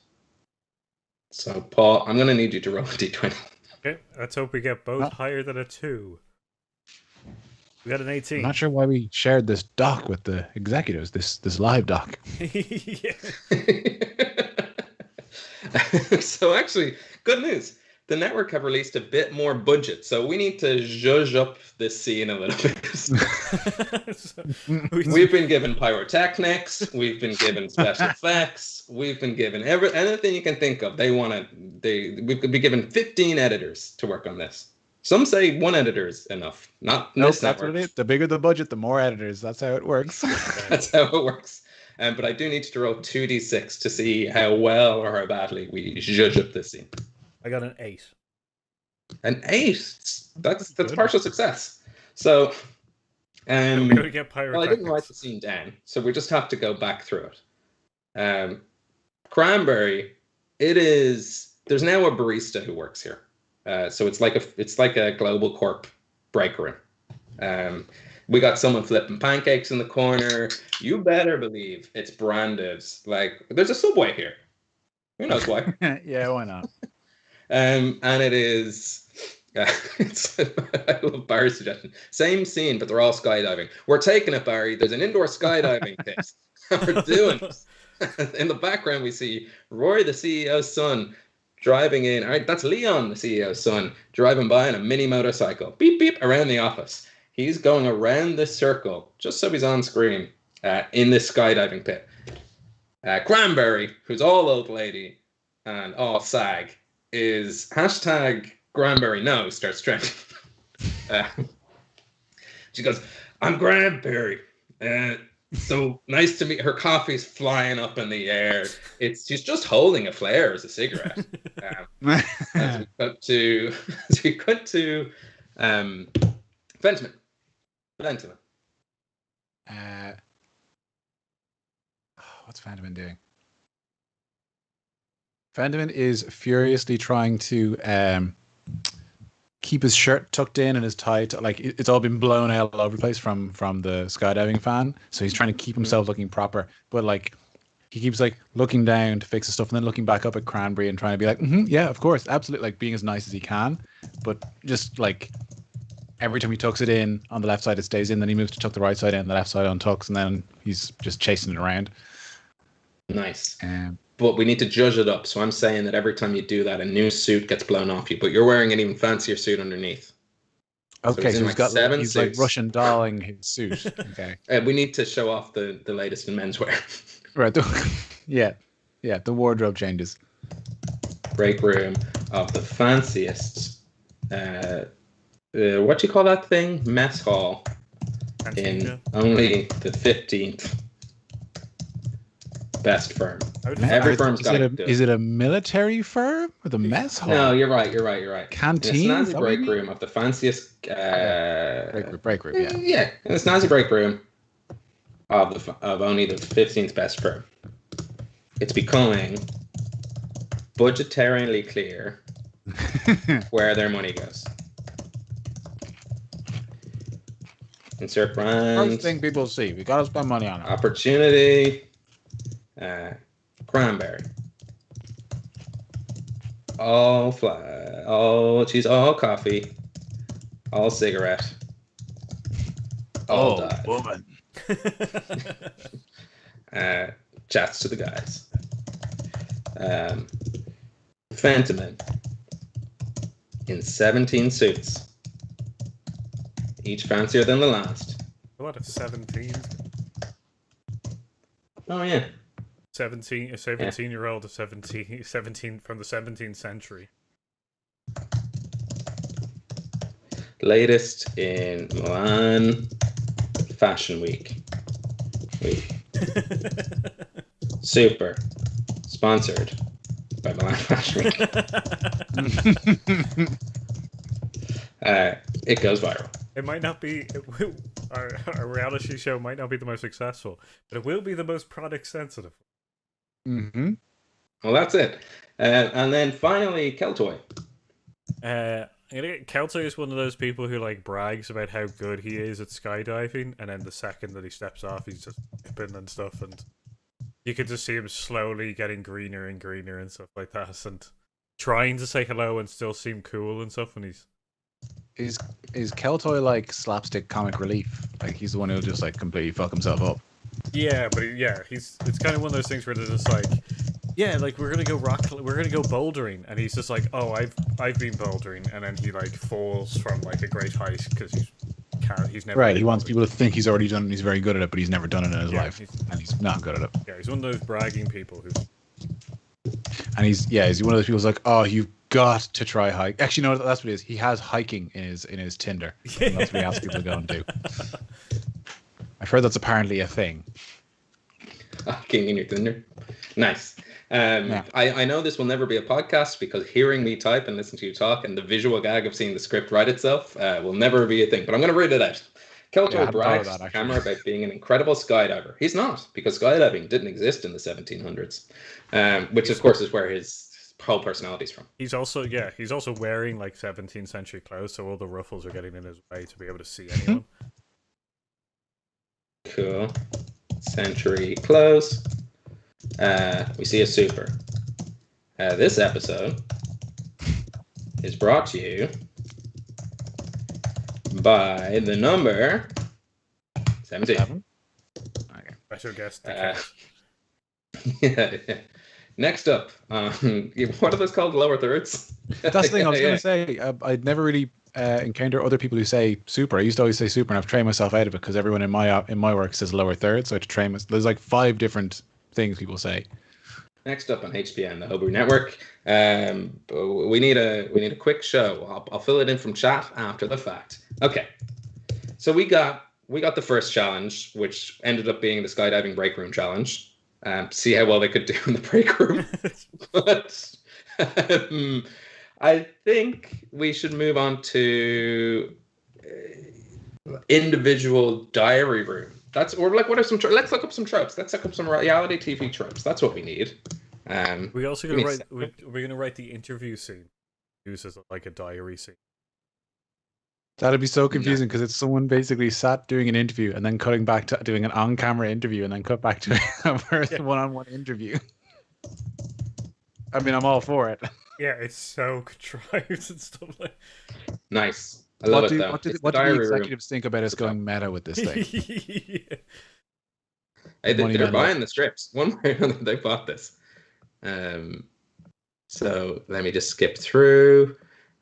So, Paul, I'm going to need you to roll a d20. Okay, let's hope we get both higher than a 2. We got an 18. I'm not sure why we shared this doc with the executives, this live doc. Yeah. So actually, good news. the network have released a bit more budget, so we need to zhuzh up this scene a little bit. We've been given pyrotechnics, we've been given special effects, we've been given anything you can think of. We could be given 15 editors to work on this. Some say one editor is enough. Not in this that's network. what it is. The bigger the budget, the more editors. That's how it works. That's how it works. But I do need to roll 2d6 to see how well or how badly we zhuzh up this scene. I got an 8. An 8. That's partial success. So, We're going to get pyrotechnics. well, I didn't write the scene down, so we just have to go back through it. Cranberry, there's now a barista who works here. So it's like a global corp break room. We got someone flipping pancakes in the corner. You better believe it's branded. Like, there's a Subway here. Who knows why? Yeah, why not? And it is. I love Barry's suggestion. Same scene, but they're all skydiving. We're taking it, Barry. There's an indoor skydiving pit. We're doing it. In the background, we see Roy, the CEO's son, driving in. All right, that's Leon, the CEO's son, driving by on a mini motorcycle. Beep, beep, around the office. He's going around this circle, just so he's on screen, in this skydiving pit. Cranberry, who's all old lady and all sag, is hashtag Cranberry no starts trending. She goes, I'm Cranberry. So nice to meet her. Coffee's flying up in the air. She's just holding a flare as a cigarette. As we cut to Fentiment. What's Fentiment doing? Fentiment is furiously trying to keep his shirt tucked in and his tie, like it's all been blown out all over the place from the skydiving fan. So he's trying to keep himself looking proper, but like he keeps like looking down to fix his stuff and then looking back up at Cranberry and trying to be like, yeah, of course, absolutely, like being as nice as he can, but just like every time he tucks it in on the left side, it stays in. Then he moves to tuck the right side in, the left side untucks, and then he's just chasing it around. Nice. But we need to judge it up. So I'm saying that every time you do that, a new suit gets blown off you, but you're wearing an even fancier suit underneath. Okay, so he's like Russian dolling his suit. Okay. We need to show off the latest in menswear. Right. Yeah. The wardrobe changes. Break room of the fanciest. What do you call that thing? Mess hall. In only the 15th best firm. Every firm's got it. Is it a military firm with a mess hall? No, you're right. Canteen? A snazzy break room of the fanciest. Break room, yeah. Yeah, a snazzy break room of only the 15th best firm. It's becoming budgetarily clear where their money goes. Insert brand. First thing people see. We gotta spend money on it. Opportunity. Cranberry. All cheese, all coffee, all cigarette, all dive. Woman. Chats to the guys. Fentiment in 17 suits, each fancier than the last. A lot of 17. Oh yeah. A 17-year-old, a 17 from the 17th century. Latest in Milan Fashion Week. Super. Sponsored by Milan Fashion Week. It goes viral. It might not be... Our reality show might not be the most successful, but it will be the most product sensitive. Mm-hmm. Well, that's it. And then finally, Keltoy. Keltoy is one of those people who like brags about how good he is at skydiving, and then the second that he steps off, he's just flipping and stuff, and you could just see him slowly getting greener and greener and stuff like that, and trying to say hello and still seem cool and stuff. And is Keltoy like slapstick comic relief? Like he's the one who'll just like completely fuck himself up. Yeah, but it's kind of one of those things where they're just like, Yeah, like we're gonna go bouldering, and he's just like, oh, I've been bouldering, and then he like falls from like a great height because he's never Right, been he wants bouldering. people to think he's already done it and he's very good at it, but he's never done it in his life. He's, And he's not good at it. Yeah, he's one of those bragging people who. And he's one of those people who's like, oh, you've got to try hike. Actually, no, that's what it is. He has hiking in his Tinder. And that's what he asks people to go and do. I've heard that's apparently a thing. Hiking in your Tinder. Nice. I know this will never be a podcast because hearing me type and listen to you talk and the visual gag of seeing the script write itself will never be a thing. But I'm going to read it out. Kelto brags to the camera about being an incredible skydiver. He's not, because skydiving didn't exist in the 1700s, which of course is where his whole personality's from. He's also wearing like 17th century clothes, so all the ruffles are getting in his way to be able to see anyone. Cool. Century clothes. We see a super. This episode is brought to you by the number 17. Okay. Special guest. Yeah. Next up, what are those called? Lower thirds? That's the thing I was going to say. I'd never really encounter other people who say super. I used to always say super, and I've trained myself out of it because everyone in my work says lower third. So I had to train myself. There's like 5 different things people say. Next up on HPN, the Homebrew Network, we need a quick show. I'll fill it in from chat after the fact. Okay, so we got the first challenge, which ended up being the skydiving break room challenge. See how well they could do in the break room. But I think we should move on to individual diary room. What are some? Let's look up some tropes. Let's look up some reality TV tropes. That's what we need. We also gonna write. We're gonna write the interview scene. Use as like a diary scene. That'd be so confusing because it's someone basically sat doing an interview and then cutting back to doing an on-camera interview and then cut back to a one-on-one interview. I mean, I'm all for it. Yeah, it's so contrived and stuff like. Nice. I love it though. What do the executives think about us going meta with this thing? Yeah. Hey, they're buying the strips. One way or another, they bought this. So let me just skip through.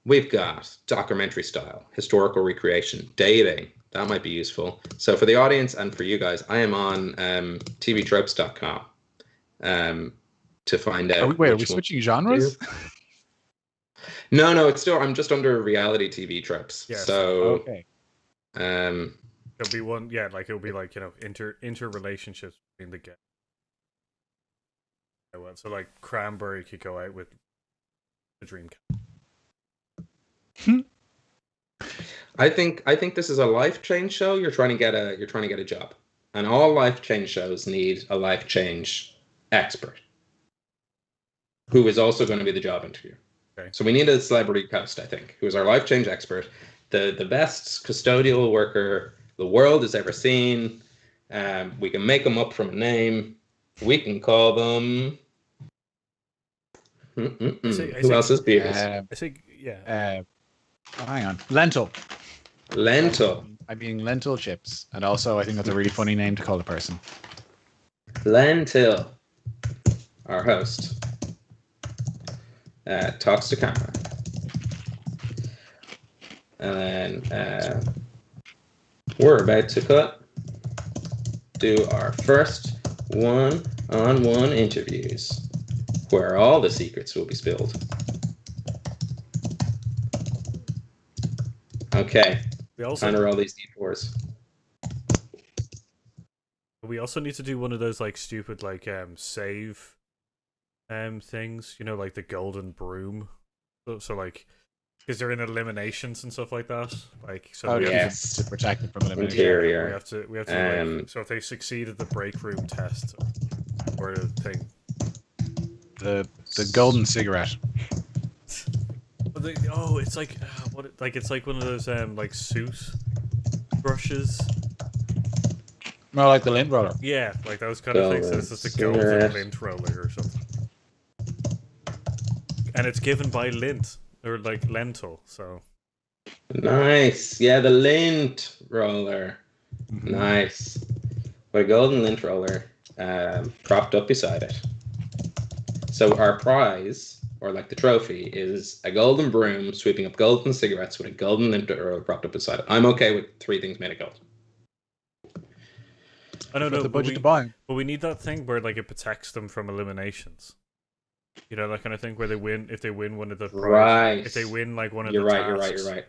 We've got documentary style, historical recreation, dating. That might be useful. So for the audience and for you guys, I am on tvtropes.com to find out. Are we switching genres? No, it's still. I'm just under reality TV tropes. Yes. So okay. There'll be one. Yeah, like it'll be like interrelationships between the guests. So like Cranberry could go out with the dream. I think this is a life change show. You're trying to get a job, and all life change shows need a life change expert who is also going to be the job interviewer. Okay. So we need a celebrity host, I think, who is our life change expert, the best custodial worker the world has ever seen. We can make them up from a name. We can call them. Who else is beautiful? I think yeah. Hang on, lentil. I'm being lentil chips, and also I think that's a really funny name to call a person. Lentil, our host, talks to camera, and then we're about to do our first one-on-one interviews, where all the secrets will be spilled. Okay. Time to roll these d4s. We also need to do one of those like stupid like save things, you know, like the golden broom. So like, because they're in eliminations and stuff like that. Like, so to protect them from elimination. Interior. We have to like, so if they succeeded the break room test or the thing. The golden cigarette. It's like it's like one of those like suit brushes. More like the lint roller. Yeah, like those kind of things. So it's just a golden lint roller or something. And it's given by lint or like lentil. So nice. Yeah, the lint roller. Mm-hmm. Nice. With a golden lint roller propped up beside it. So our prize, or like the trophy, is a golden broom sweeping up golden cigarettes with a golden lint roller propped up beside it. I'm okay with 3 things made of gold. I don't Got know, the budget to buy 'em. but we need that thing where like it protects them from eliminations. You know, that kind of thing where they win if they win one of the Right. if they win like one of You're the right. tasks. You're right.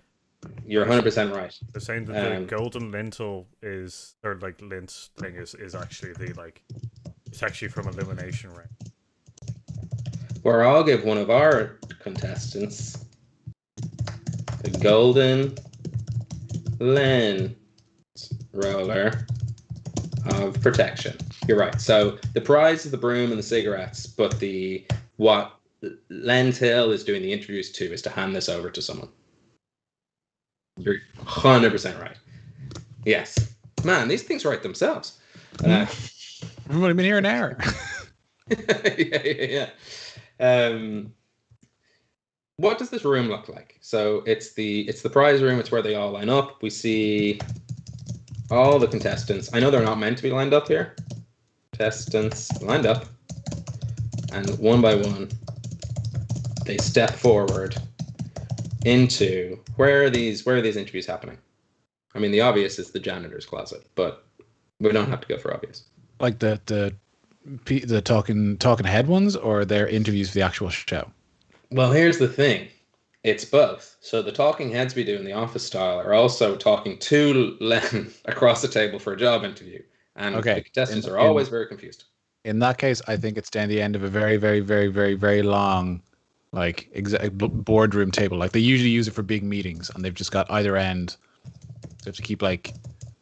You're 100% right. They're saying that the golden lintel is, or like lint thing is actually the like, it's actually from elimination round. Where I'll give one of our contestants the golden lens roller of protection. You're right. So the prize is the broom and the cigarettes, but what Len Hill is doing the interviews to is to hand this over to someone. You're 100% right. Yes. Man, these things write themselves. We've only been here an hour. yeah. What does this room look like? So it's the prize room. It's where they all line up. We see all the contestants. I know they're not meant to be lined up here. Contestants lined up, and one by one, they step forward into where are these interviews happening? I mean, the obvious is the janitor's closet, but we don't have to go for obvious. Like the talking head ones, or their interviews for the actual show? Well, here's the thing. It's both. So the talking heads we do in the office style are also talking to Len across the table for a job interview. And the contestants are always very confused. In that case, I think it's down the end of a very, very, very, very, very long like boardroom table. Like they usually use it for big meetings, and they've just got either end. So they have to keep like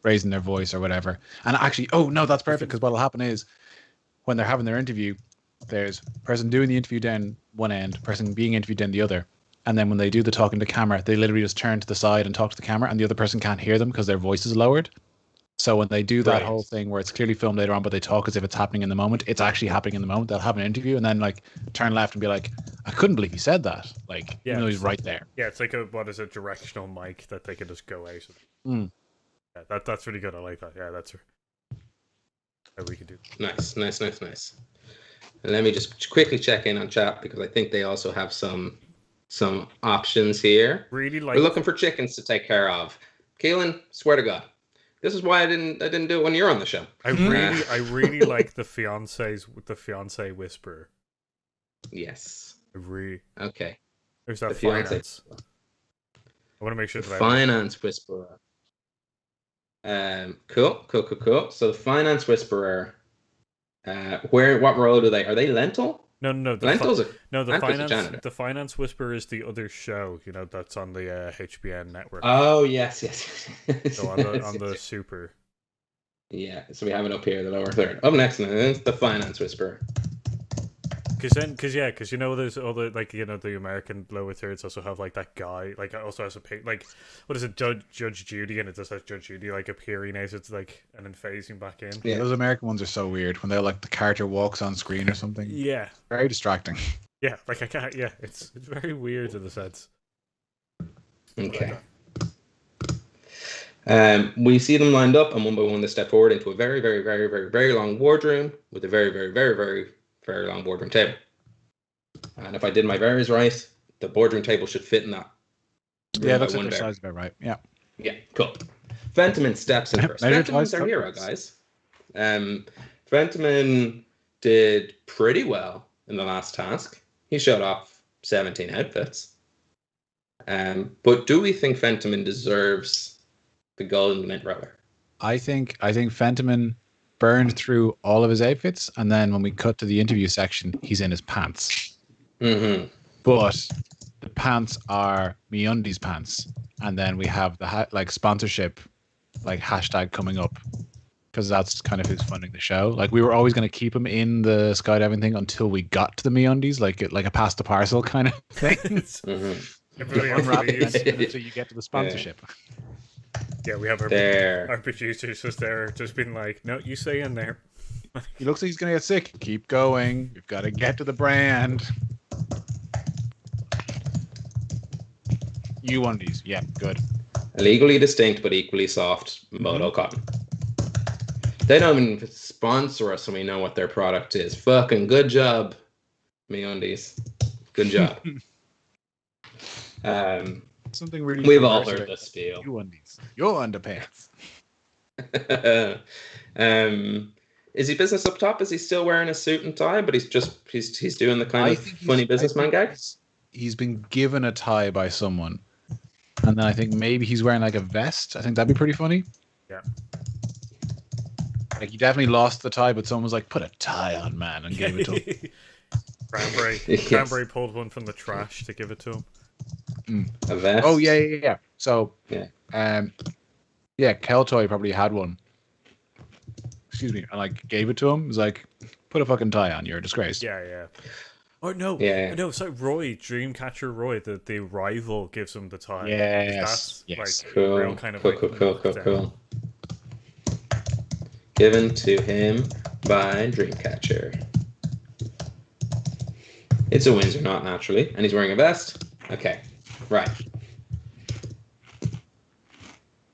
raising their voice or whatever. And actually, oh no, that's perfect, because what'll happen is when they're having their interview, there's a person doing the interview down one end, person being interviewed down the other. And then when they do the talking to camera, they literally just turn to the side and talk to the camera, and the other person can't hear them because their voice is lowered. So when they do that whole thing where it's clearly filmed later on, but they talk as if it's happening in the moment, it's actually happening in the moment. They'll have an interview and then like turn left and be like, I couldn't believe he said that. Like, even though he's right there. Yeah, it's like a directional mic that they can just go out. Yeah, that's really good. I like that. Yeah, that's how we can do. Nice. And let me just quickly check in on chat, because I think they also have some options here. Really like. We're looking for chickens to take care of. Keelan, swear to God, this is why I didn't do it when you're on the show. I really like the fiance whisperer. Yes. Okay. There's that the finance. I want to make sure that finance whisperer. Cool. So the finance whisperer. What role do they? Are they lentil? No. Lentils. The finance whisperer is the other show. You know, that's on the HBN network. Oh yes. So on the super. Yeah, so we have it up here, the lower third. Up next, is the finance whisperer. Because you know, there's all the, like, you know, the American lower thirds also have like that guy, like also has a like, what is it, Judge Judy, and it just has Judge Judy like appearing as it's like, and then phasing back in. Yeah, those American ones are so weird when they're like the character walks on screen or something. Yeah, very distracting. Yeah, like I can't. Yeah, it's very weird in a sense. Okay. We see them lined up, and one by one they step forward into a very, very, very, very, very long boardroom with a very, very, very, very, very long boardroom table. And if I did my varies right, the boardroom table should fit in that. Yeah, that's the size about right. Yeah. Yeah, cool. Fentiman steps in first. Fentiman's our hero, guys. Fentiman did pretty well in the last task. He showed off 17 outfits. But do we think Fentiman deserves the golden lint roller? I think Fentiman burned through all of his outfits, and then when we cut to the interview section, he's in his pants. Mm-hmm. But the pants are MeUndies pants, and then we have the like sponsorship like hashtag coming up, because that's kind of who's funding the show. Like, we were always going to keep him in the skydiving thing until we got to the MeUndies, like a pass the parcel kind of thing. Mm-hmm. Unwrap it until you get to the sponsorship. Yeah, we have our producers just there, just been like, no, you stay in there. He looks like he's going to get sick. Keep going. We've got to get to the brand. MeUndies. Yeah, good. Legally distinct, but equally soft moto cotton. They don't even sponsor us, and we know what their product is. Fucking good job, Me undies. Good job. Something really. We've all heard this spiel. You undies. Your underpants. Is he business up top? Is he still wearing a suit and tie? But he's doing the kind of funny businessman gag. He's been given a tie by someone, and then I think maybe he's wearing like a vest. I think that'd be pretty funny. Yeah. Like he definitely lost the tie, but someone was like, "Put a tie on, man," and gave it to him. Cranberry pulled one from the trash to give it to him. A vest. Oh yeah. So Keltoy probably had one. Excuse me, and like gave it to him. It was like, "Put a fucking tie on. You're a disgrace." Yeah. Oh no! Yeah. No, sorry, Roy, Dreamcatcher Roy, the rival gives him the tie. Yes. That's like cool. real kind of Cool. Given to him by Dreamcatcher. It's a Windsor knot, naturally, and he's wearing a vest. Okay, right.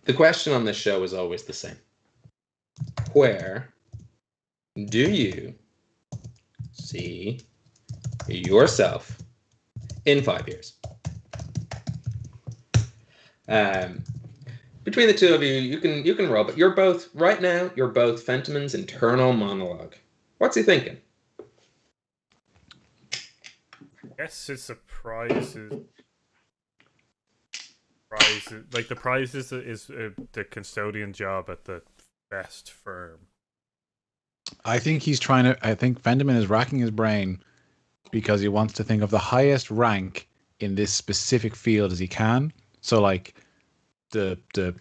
The question on this show is always the same. Where do you see yourself in 5 years? Between the two of you, you can roll, but you're both Fentiman's internal monologue. What's he thinking? I guess his surprise is like the prize is the custodian job at the best firm. I think Fendiman is racking his brain because he wants to think of the highest rank in this specific field as he can. So like the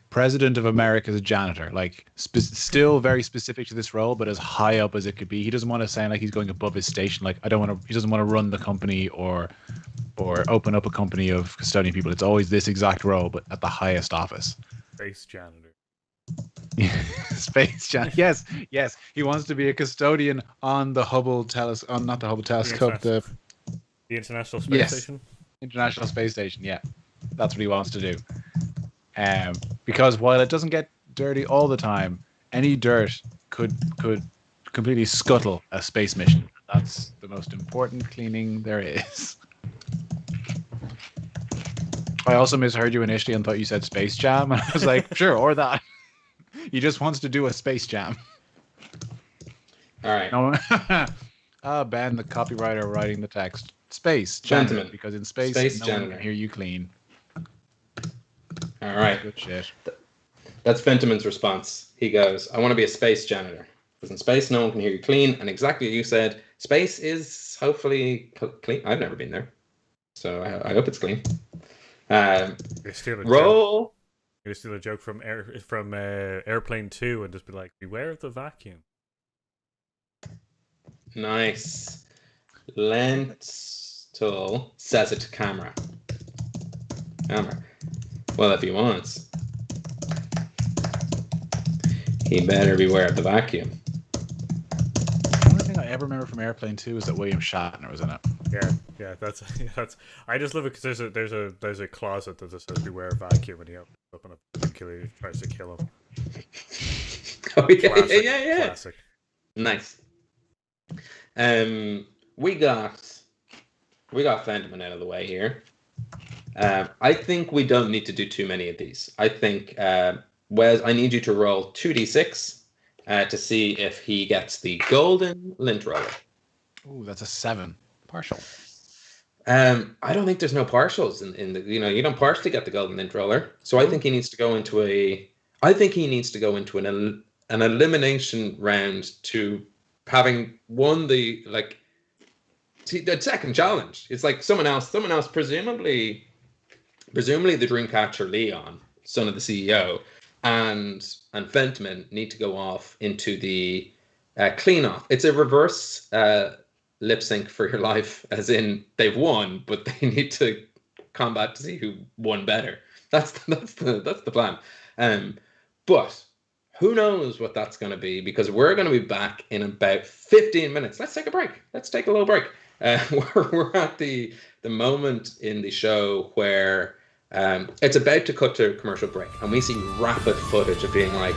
president of America's janitor, like still very specific to this role, but as high up as it could be. He doesn't want to sound like he's going above his station. Like he doesn't want to run the company or open up a company of custodian people. It's always this exact role, but at the highest office. Space janitor. Space janitor. Yes. He wants to be a custodian on the Hubble telescope, not the Hubble telescope, the International Space Station. International Space Station. Yeah, that's what he wants to do. Because while it doesn't get dirty all the time, any dirt could completely scuttle a space mission. That's the most important cleaning there is. I also misheard you initially and thought you said Space Jam, and I was like, sure, or that. He just wants to do a Space Jam. All right. No, Ben, the copywriter writing the text. Space Janitor, because in space no one can hear you clean. All right. Good shit. That's Fentiman's response. He goes, I want to be a space janitor. Because in space, no one can hear you clean. And exactly what you said, space is hopefully clean. I've never been there. So I hope it's clean. Roll. You steal a joke from Airplane 2 and just be like, beware of the vacuum. Nice. Lentil says it to camera. Well, if he wants, he better beware of the vacuum. The only thing I ever remember from Airplane 2 is that William Shatner was in it. Yeah, that's. I just love it because there's a closet that just says beware of vacuum, and he opens up and a killer tries to kill him. Oh yeah. Classic. Nice. We got Fendiman out of the way here. I think we don't need to do too many of these. I think, Wes, I need you to roll 2d6 to see if he gets the golden lint roller. Ooh, that's a 7. Partial. I don't think there's no partials in the, you don't partially get the golden lint roller. So I think he needs to go into an elimination round to having won the second challenge. It's like someone else, presumably the Dreamcatcher Leon, son of the CEO, and Fentiman need to go off into the clean off. It's a reverse lip sync for your life, as in they've won, but they need to combat to see who won better. That's the plan. But who knows what that's going to be, because we're going to be back in about 15 minutes. Let's take a break. Let's take a little break. We're at the moment in the show where it's about to cut to a commercial break, and we see rapid footage of being like,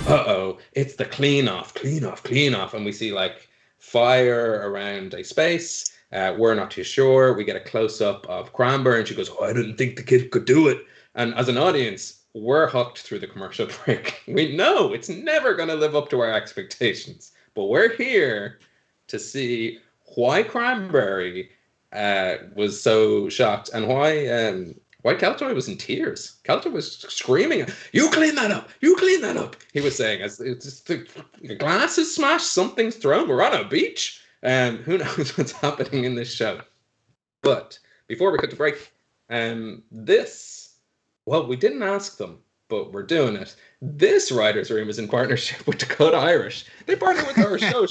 uh-oh, it's the clean off, and we see like fire around a space, We're not too sure. We get a close-up of Cranberry, and she goes, "Oh, I didn't think the kid could do it." And as an audience, we're hooked through the commercial break. We know it's never going to live up to our expectations, but we're here to see why Cranberry was so shocked and why Keltoy was in tears. Keltoy was screaming, "You clean that up! You clean that up!" He was saying, "As the glass is smashed, something's thrown. We're on a beach." Who knows what's happening in this show? But before we cut to break, we didn't ask them, but we're doing it. This writer's room is in partnership with Dakota Irish. They partner with our show.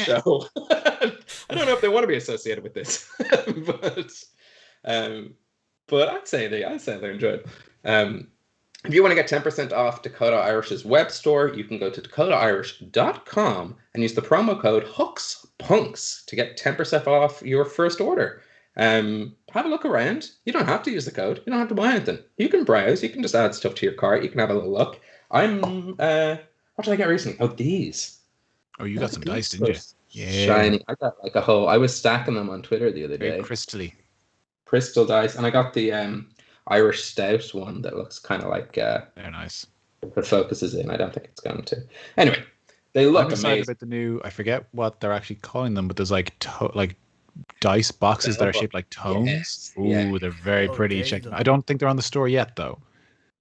I don't know if they want to be associated with this, but I'd say they enjoyed it. If you want to get 10% off Dakota Irish's web store, you can go to dakotairish.com and use the promo code HOOKSPUNKS to get 10% off your first order. Have a look around. You don't have to use the code. You don't have to buy anything. You can browse. You can just add stuff to your cart. You can have a little look. What did I get recently? Oh, these. Oh, you got some dice, didn't you? Yeah. Shiny. I got like a whole. I was stacking them on Twitter the other day. Very crystally. Crystal dice, and I got the Irish Stout one that looks kind of like. They're nice. The focus is in. I don't think it's going to. Anyway, they look amazing. About the new. I forget what they're actually calling them, but there's like dice boxes that are shaped like tones. Yes. Ooh, yeah. They're very pretty. I don't think they're on the store yet, though.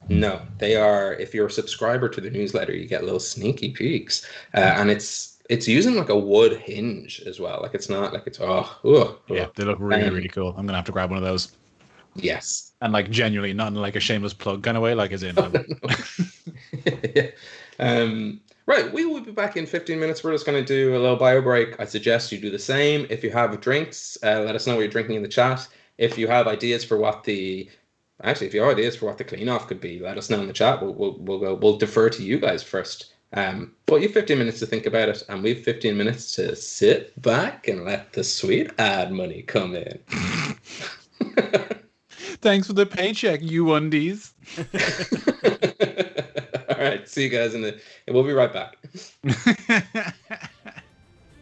No, they are. If you're a subscriber to the newsletter, you get little sneaky peeks, and it's using like a wood hinge as well. Like it's not like it's yeah, they look really cool. I'm gonna have to grab one of those. Yes, and like genuinely, not in like a shameless plug kind of way, like as in. Yeah. Right, we will be back in 15 minutes. We're just going to do a little bio break. I suggest you do the same. If you have drinks, let us know what you're drinking in the chat. If you have ideas for what the clean off could be, let us know in the chat. We'll defer to you guys first. But you have 15 minutes to think about it, and we have 15 minutes to sit back and let the sweet ad money come in. Thanks for the paycheck, you undies. All right, see you guys we'll be right back.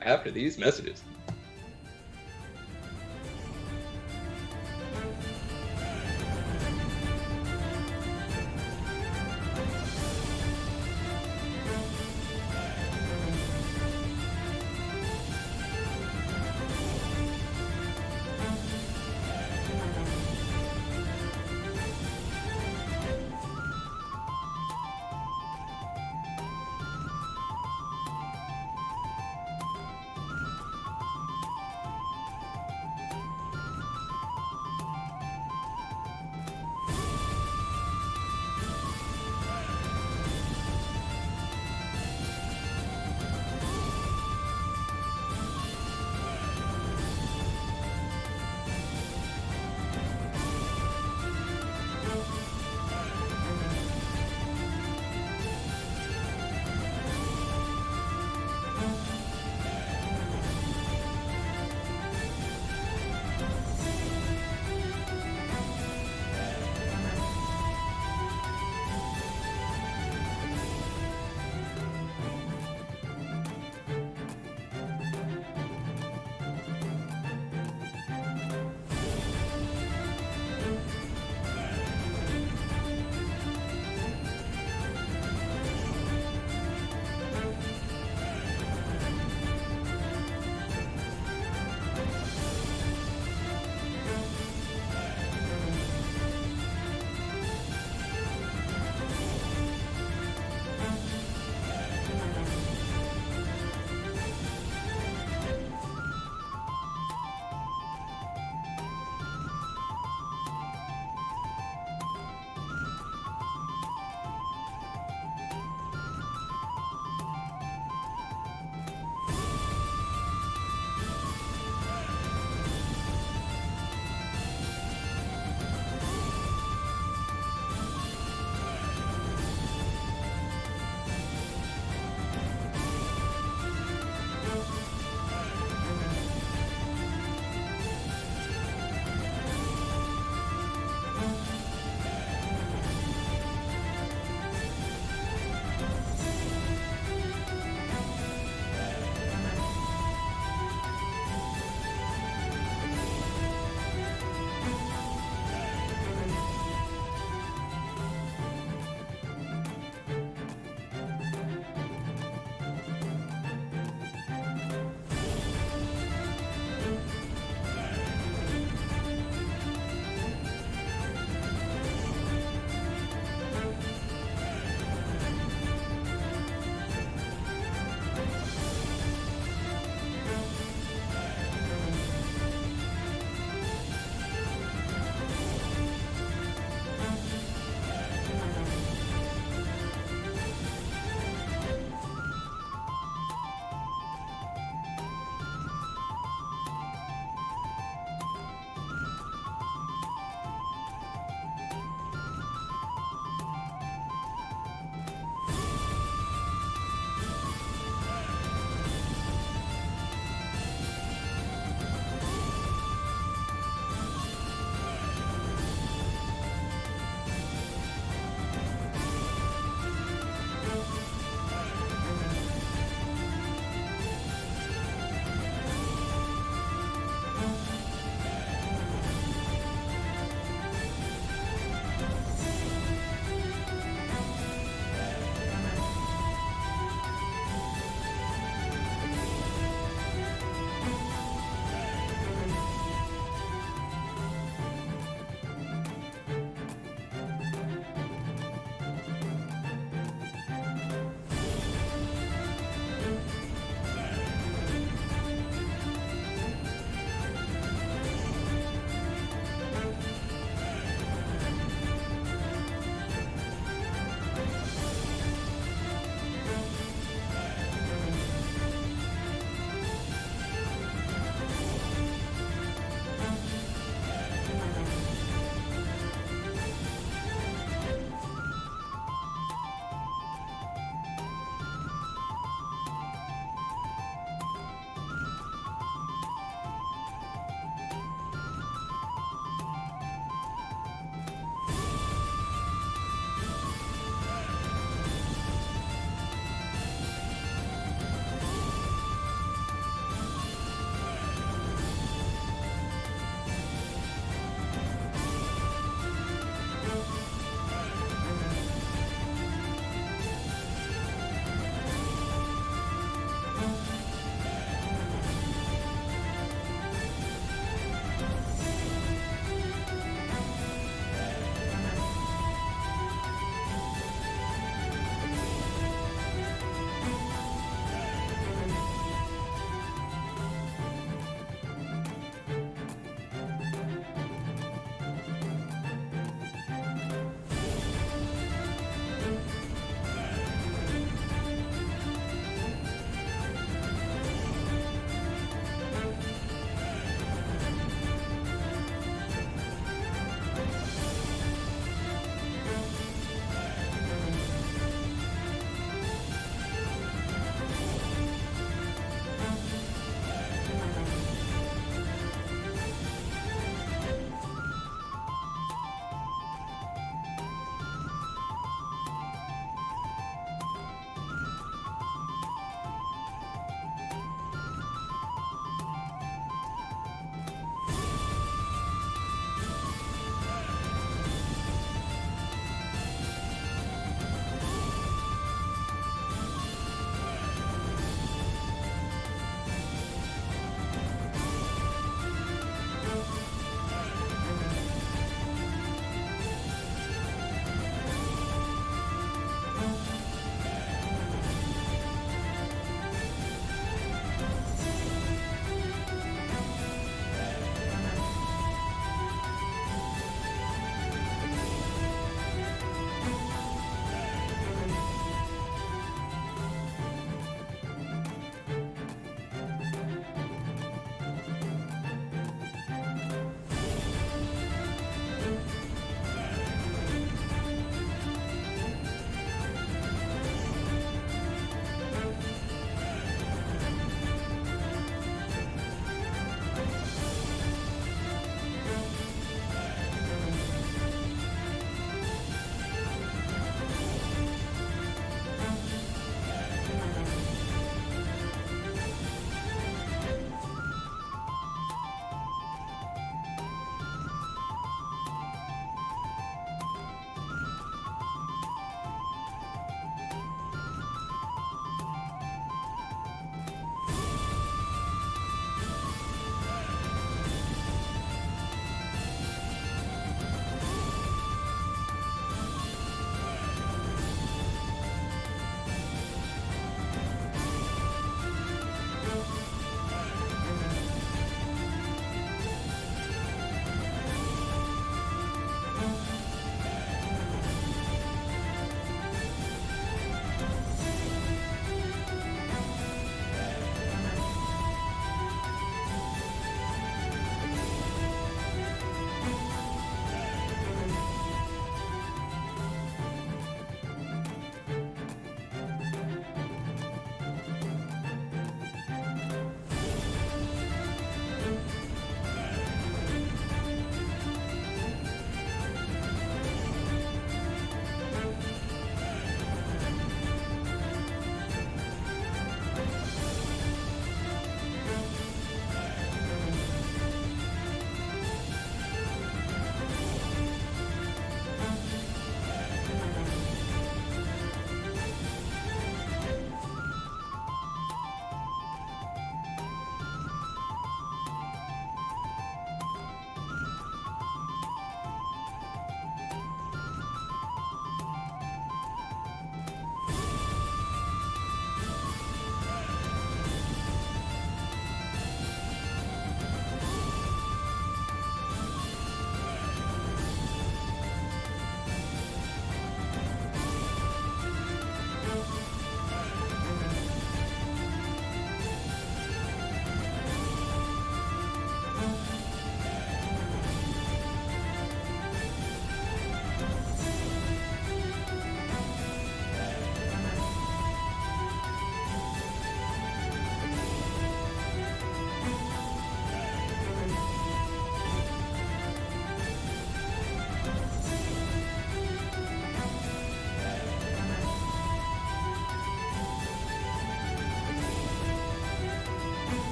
After these messages.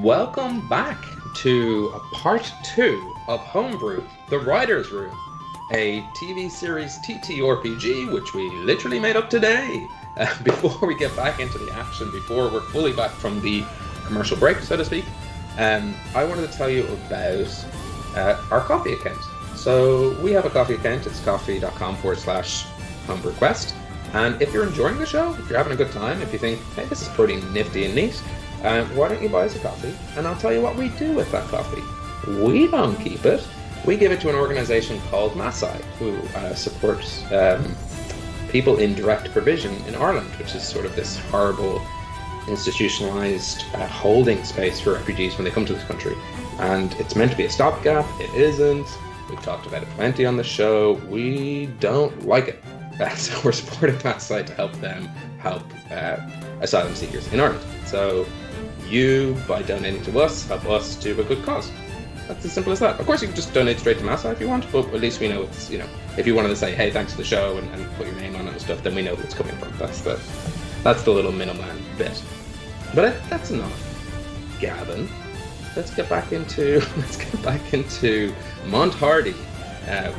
Welcome back to part 2 of Homebrew, the Writer's Room, a TV series TTRPG which we literally made up today. Before we get back into the action, before we're fully back from the commercial break, so to speak, I wanted to tell you about our Coffee account. So we have a Coffee account. It's coffee.com/homebrewquest. And if you're enjoying the show, if you're having a good time, if you think, hey, this is pretty nifty and neat, why don't you buy us a coffee? And I'll tell you what we do with that coffee. We don't keep it. We give it to an organization called Masai, who supports people in direct provision in Ireland, which is sort of this horrible institutionalized holding space for refugees when they come to this country. And it's meant to be a stopgap. It isn't. We've talked about it plenty on the show. We don't like it. So we're supporting Masai to help them help asylum seekers in Ireland. So you, by donating to us, help us do a good cause. That's as simple as that. Of course, you can just donate straight to Masai if you want, but at least we know it's, if you wanted to say, hey, thanks for the show and put your name on it and stuff, then we know who it's coming from. That's the little middleman bit. But that's enough, Gavin. Let's get back into Mont Hardi,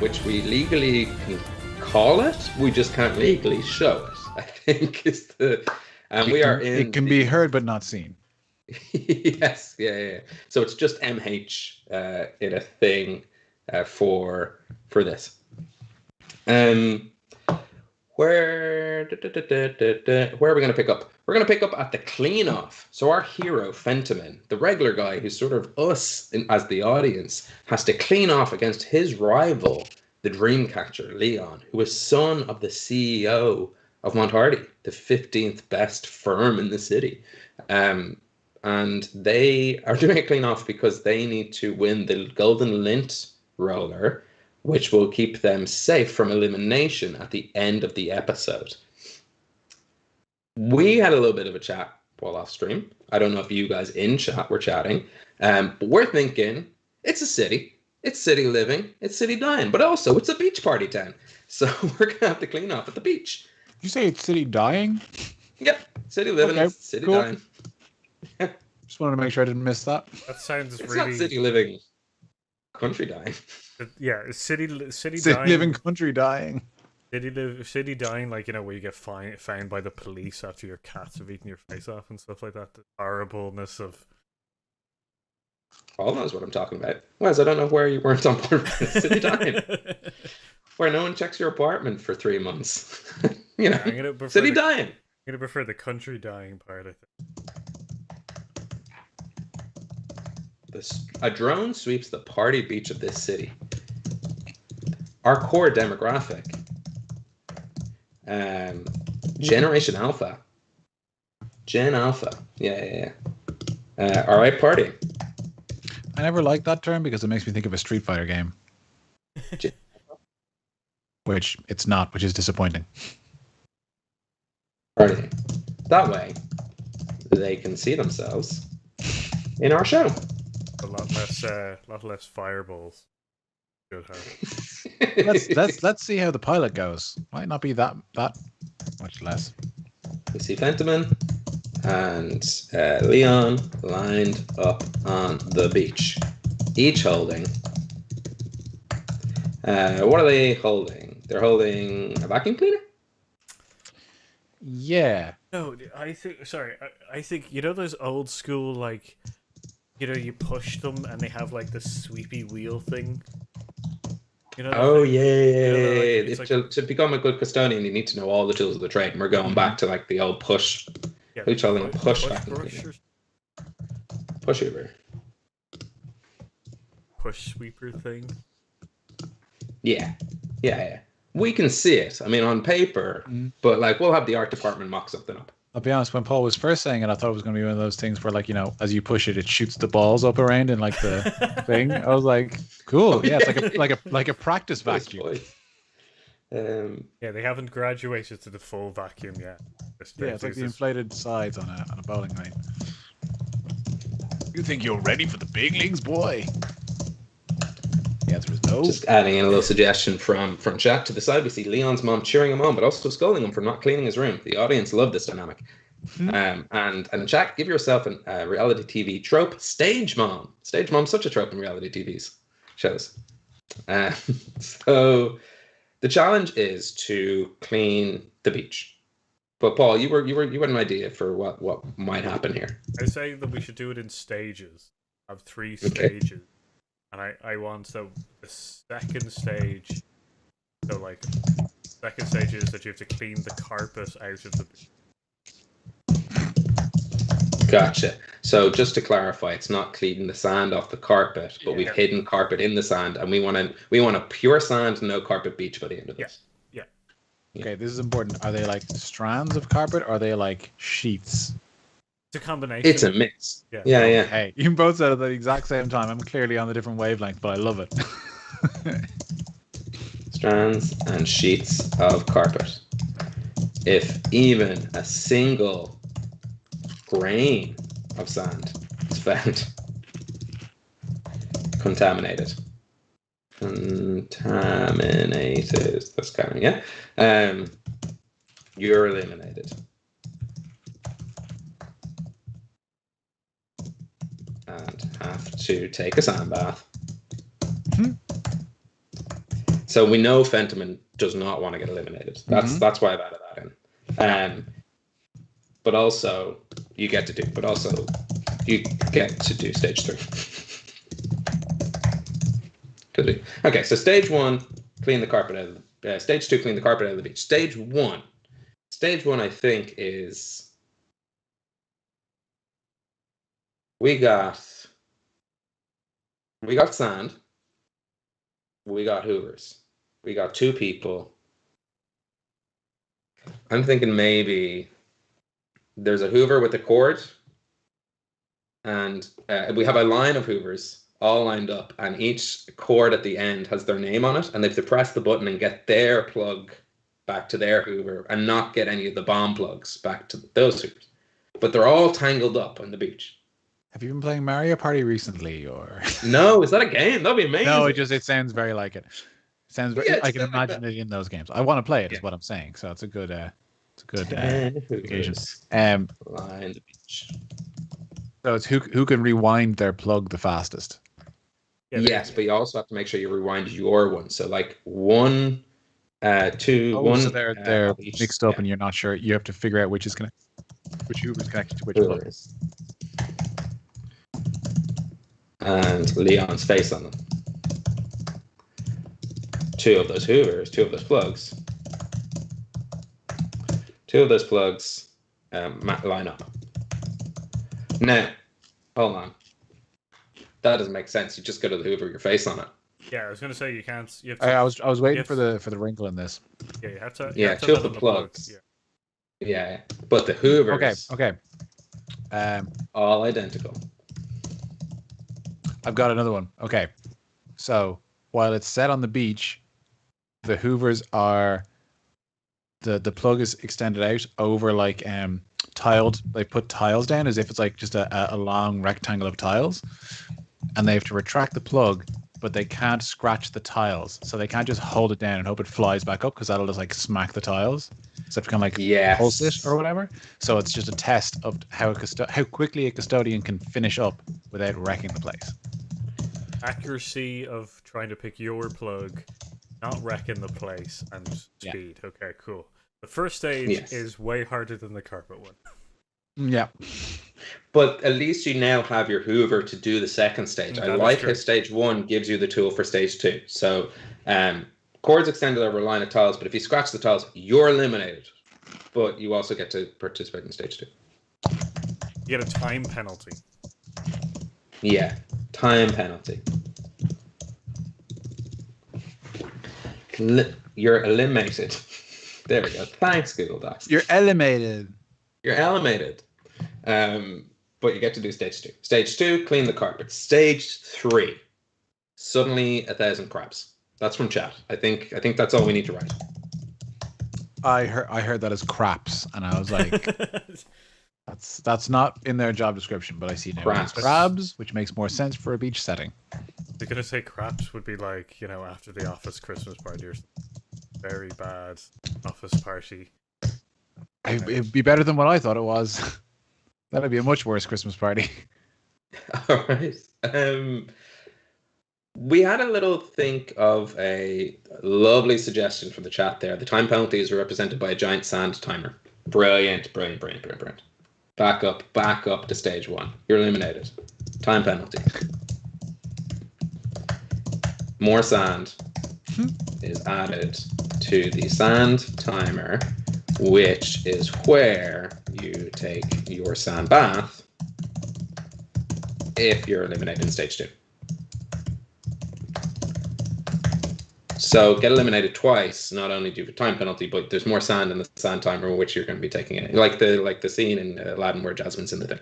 which we legally can call it. We just can't legally show it, I think is the. And it can be heard but not seen. Yes, yeah. So it's just MH in a thing for this. Where are we going to pick up? We're going to pick up at the clean off. So our hero, Fentiman, the regular guy who's sort of us as the audience, has to clean off against his rival, the Dreamcatcher, Leon, who is son of the CEO of Mont Hardi, the 15th best firm in the city. And they are doing a clean off because they need to win the Golden Lint roller, which will keep them safe from elimination at the end of the episode. We had a little bit of a chat while off stream. I don't know if you guys in chat were chatting, but we're thinking it's a city. It's city living. It's city dying. But also, it's a beach party town. So we're going to have to clean off at the beach. Did you say it's city dying? Yep. City living, okay, city cool. Dying. Just wanted to make sure I didn't miss that. That sounds it's really... not city living, country dying. Yeah, city dying. Living country dying. City dying, like, where you get found by the police after your cats have eaten your face off and stuff like that. The horribleness of... Paul knows what I'm talking about. Wes, I don't know where you weren't on board with city dying. Where no one checks your apartment for 3 months. City dying. I'm going to prefer the country dying part, I think. A drone sweeps the party beach of this city. Our core demographic, Generation Alpha. Gen Alpha. Yeah. All right, party. I never liked that term because it makes me think of a Street Fighter game. Which it's not, which is disappointing. Party. That way, they can see themselves in our show. A lot less fireballs. Good heart. let's see how the pilot goes. Might not be that much less. We see Fentiman and Leon lined up on the beach, each holding. What are they holding? They're holding a vacuum cleaner? Yeah. No, I think those old school, like, you push them and they have like this sweepy wheel thing. To become a good custodian, you need to know all the tools of the trade. And we're going back to like the old push. Yeah, push sweeper. Push sweeper thing. Yeah. We can see it. I mean, on paper, but like we'll have the art department mock something up. I'll be honest, when Paul was first saying it, I thought it was going to be one of those things where, like, as you push it, it shoots the balls up around in like the thing. I was like, cool. Oh, yeah, it's like a practice vacuum. Yeah, they haven't graduated to the full vacuum yet. It's like the inflated sides on a bowling lane. You think you're ready for the big leagues, boy? The answer is no. Just adding in a little suggestion from chat to the side, we see Leon's mom cheering him on, but also scolding him for not cleaning his room. The audience love this dynamic. And Jack, give yourself a reality TV trope. Stage mom. Stage mom's such a trope in reality TV's shows. So the challenge is to clean the beach. But Paul, you had an idea for what might happen here. I say that we should do it in stages. Have 3 Okay. stages, and I want the second stage. So like, second stage is that you have to clean the carpet out of the. Gotcha. So just to clarify, it's not cleaning the sand off the carpet, but we've Yeah. hidden carpet in the sand, and we want a pure sand, no carpet beach by the end of this. Yeah. Okay, this is important. Are they like strands of carpet, or are they like sheets? It's a combination. It's a mix. Yeah. Yeah. Hey, you both said it at the exact same time. I'm clearly on the different wavelength, but I love it. Strands and sheets of carpet. If even a single grain of sand is found, contaminated. That's kind of, yeah. You're eliminated. And have to take a sand bath. So we know Fentiman does not want to get eliminated. That's why I've added that in. But also you get to do stage 3. Okay, so stage 1, clean the carpet out of the stage 2, clean the carpet out of the beach. Stage 1, I think, is we got sand, we got hoovers, we got 2 people. I'm thinking maybe there's a hoover with a cord, and we have a line of hoovers all lined up, and each cord at the end has their name on it, and they have to press the button and get their plug back to their hoover and not get any of the bomb plugs back to those hoovers. But they're all tangled up on the beach. Have you been playing Mario Party recently, or? No, is that a game? That'd be amazing. No, it sounds very like it. Sounds very, I can imagine it in those games. I want to play it, is what I'm saying. So it's a good occasion. Line the beach. So it's who can rewind their plug the fastest. Yes, but you also have to make sure you rewind your one. So like 1, 2, 1. So they're mixed up, and you're not sure. You have to figure out which hoover's connected to which plug. And Leon's face on them. 2 of those hoovers, 2 of those plugs. 2 of those plugs line up. Now, hold on. That doesn't make sense. You just go to the hoover, your face on it. Yeah, I was gonna say you can't. You have to, I was waiting for the wrinkle in this. Yeah, you have to. Yeah, 2 of the plugs. Yeah, but the hoovers. Okay. All identical. I've got another one. Okay, so while it's set on the beach, the hoovers are the plug is extended out over like tiled. They put tiles down as if it's like just a long rectangle of tiles, and they have to retract the plug, but they can't scratch the tiles, so they can't just hold it down and hope it flies back up, because that'll just like smack the tiles. So if you can like pulse it or whatever. So it's just a test of how quickly a custodian can finish up without wrecking the place. Accuracy of trying to pick your plug, not wrecking the place, and speed. Yeah. Okay, cool. The first stage is way harder than the carpet one. Yeah. But at least you now have your hoover to do the second stage. I like how stage 1 gives you the tool for stage 2. So cords extended over a line of tiles, but if you scratch the tiles, you're eliminated. But you also get to participate in stage 2. You get a time penalty. Yeah, time penalty. You're eliminated. There we go. Thanks, Google Docs. You're eliminated. You're eliminated. But you get to do stage 2. Stage 2, clean the carpet. Stage 3, suddenly 1,000 crabs. That's from chat. I think that's all we need to write. I heard that as craps, and I was like, that's not in their job description, but I see now it's crabs, which makes more sense for a beach setting. They're gonna say craps would be like, after the office Christmas party or very bad office party. It'd be better than what I thought it was. That'd be a much worse Christmas party. All right. We had a little think of a lovely suggestion from the chat there. The time penalties are represented by a giant sand timer. Brilliant. Back up to stage 1. You're eliminated. Time penalty. More sand is added to the sand timer, which is where you take your sand bath if you're eliminated in stage 2. So get eliminated twice, not only due to time penalty, but there's more sand in the sand timer, which you're going to be taking in. Like the scene in Aladdin where Jasmine's in the thing.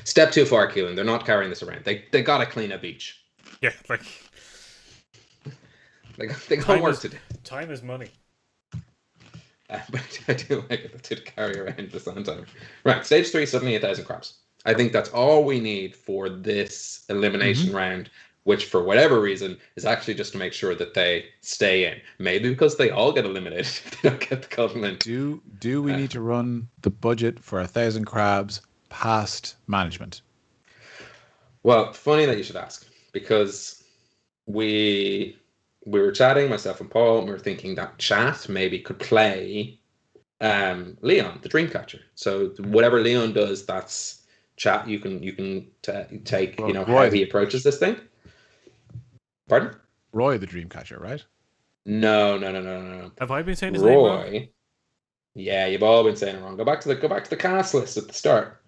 Step too far, Keelan. They're not carrying this around. They gotta clean a beach. Yeah, like they got work to do. Time is money. But I do like it to carry around the sand timer. Right, stage 3, suddenly 1,000 crabs. I think that's all we need for this elimination round, which for whatever reason is actually just to make sure that they stay in. Maybe because they all get eliminated if they don't get the covenant. Do we need to run the budget for 1,000 crabs past management? Well, funny that you should ask, because we were chatting, myself and Paul, and we were thinking that chat maybe could play Leon, the Dreamcatcher. So whatever Leon does, that's chat. You can take how he approaches this thing. Pardon? Roy the Dreamcatcher, right? No. Have I been saying his name wrong? Roy. Yeah, you've all been saying it wrong. Go back to the cast list at the start.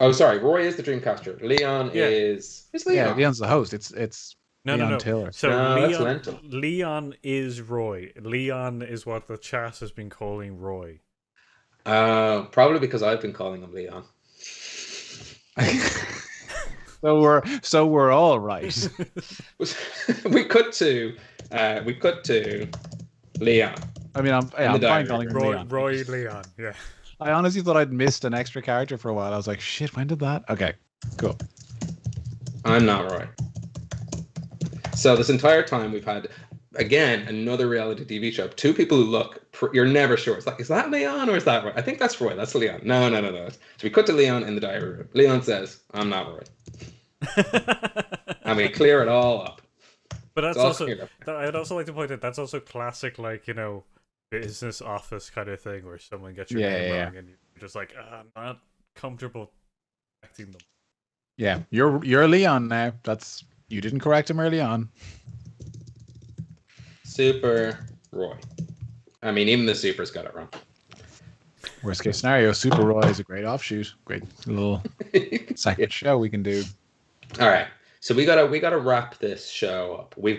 Oh, sorry. Roy is the Dreamcatcher. Leon is Leon. Yeah, Leon's the host. It's Leon Taylor. So no, Leon is Roy. Leon is what the chat has been calling Roy. Probably because I've been calling him Leon. So we're all right. we could to Leon. I mean, I'm fine calling him Leon. Roy Leon. Yeah. I honestly thought I'd missed an extra character for a while. I was like, shit, when did that? Okay, cool. I'm not Roy. So this entire time we've had, again, another reality TV show. 2 people who look, you're never sure. It's like, is that Leon or is that Roy? I think that's Roy. That's Leon. No. So we cut to Leon in the diary room. Leon says, I'm not Roy. And we clear it all up. But that's also, I'd also like to point out, that's also classic, like, business office kind of thing where someone gets your name wrong and you're just like, I'm not comfortable correcting them. Yeah, you're Leon now. You didn't correct him early on. Super Roy. I mean, even the Supers got it wrong. Worst case scenario, Super Roy is a great offshoot. Great little second show we can do. All right. So we gotta wrap this show up. We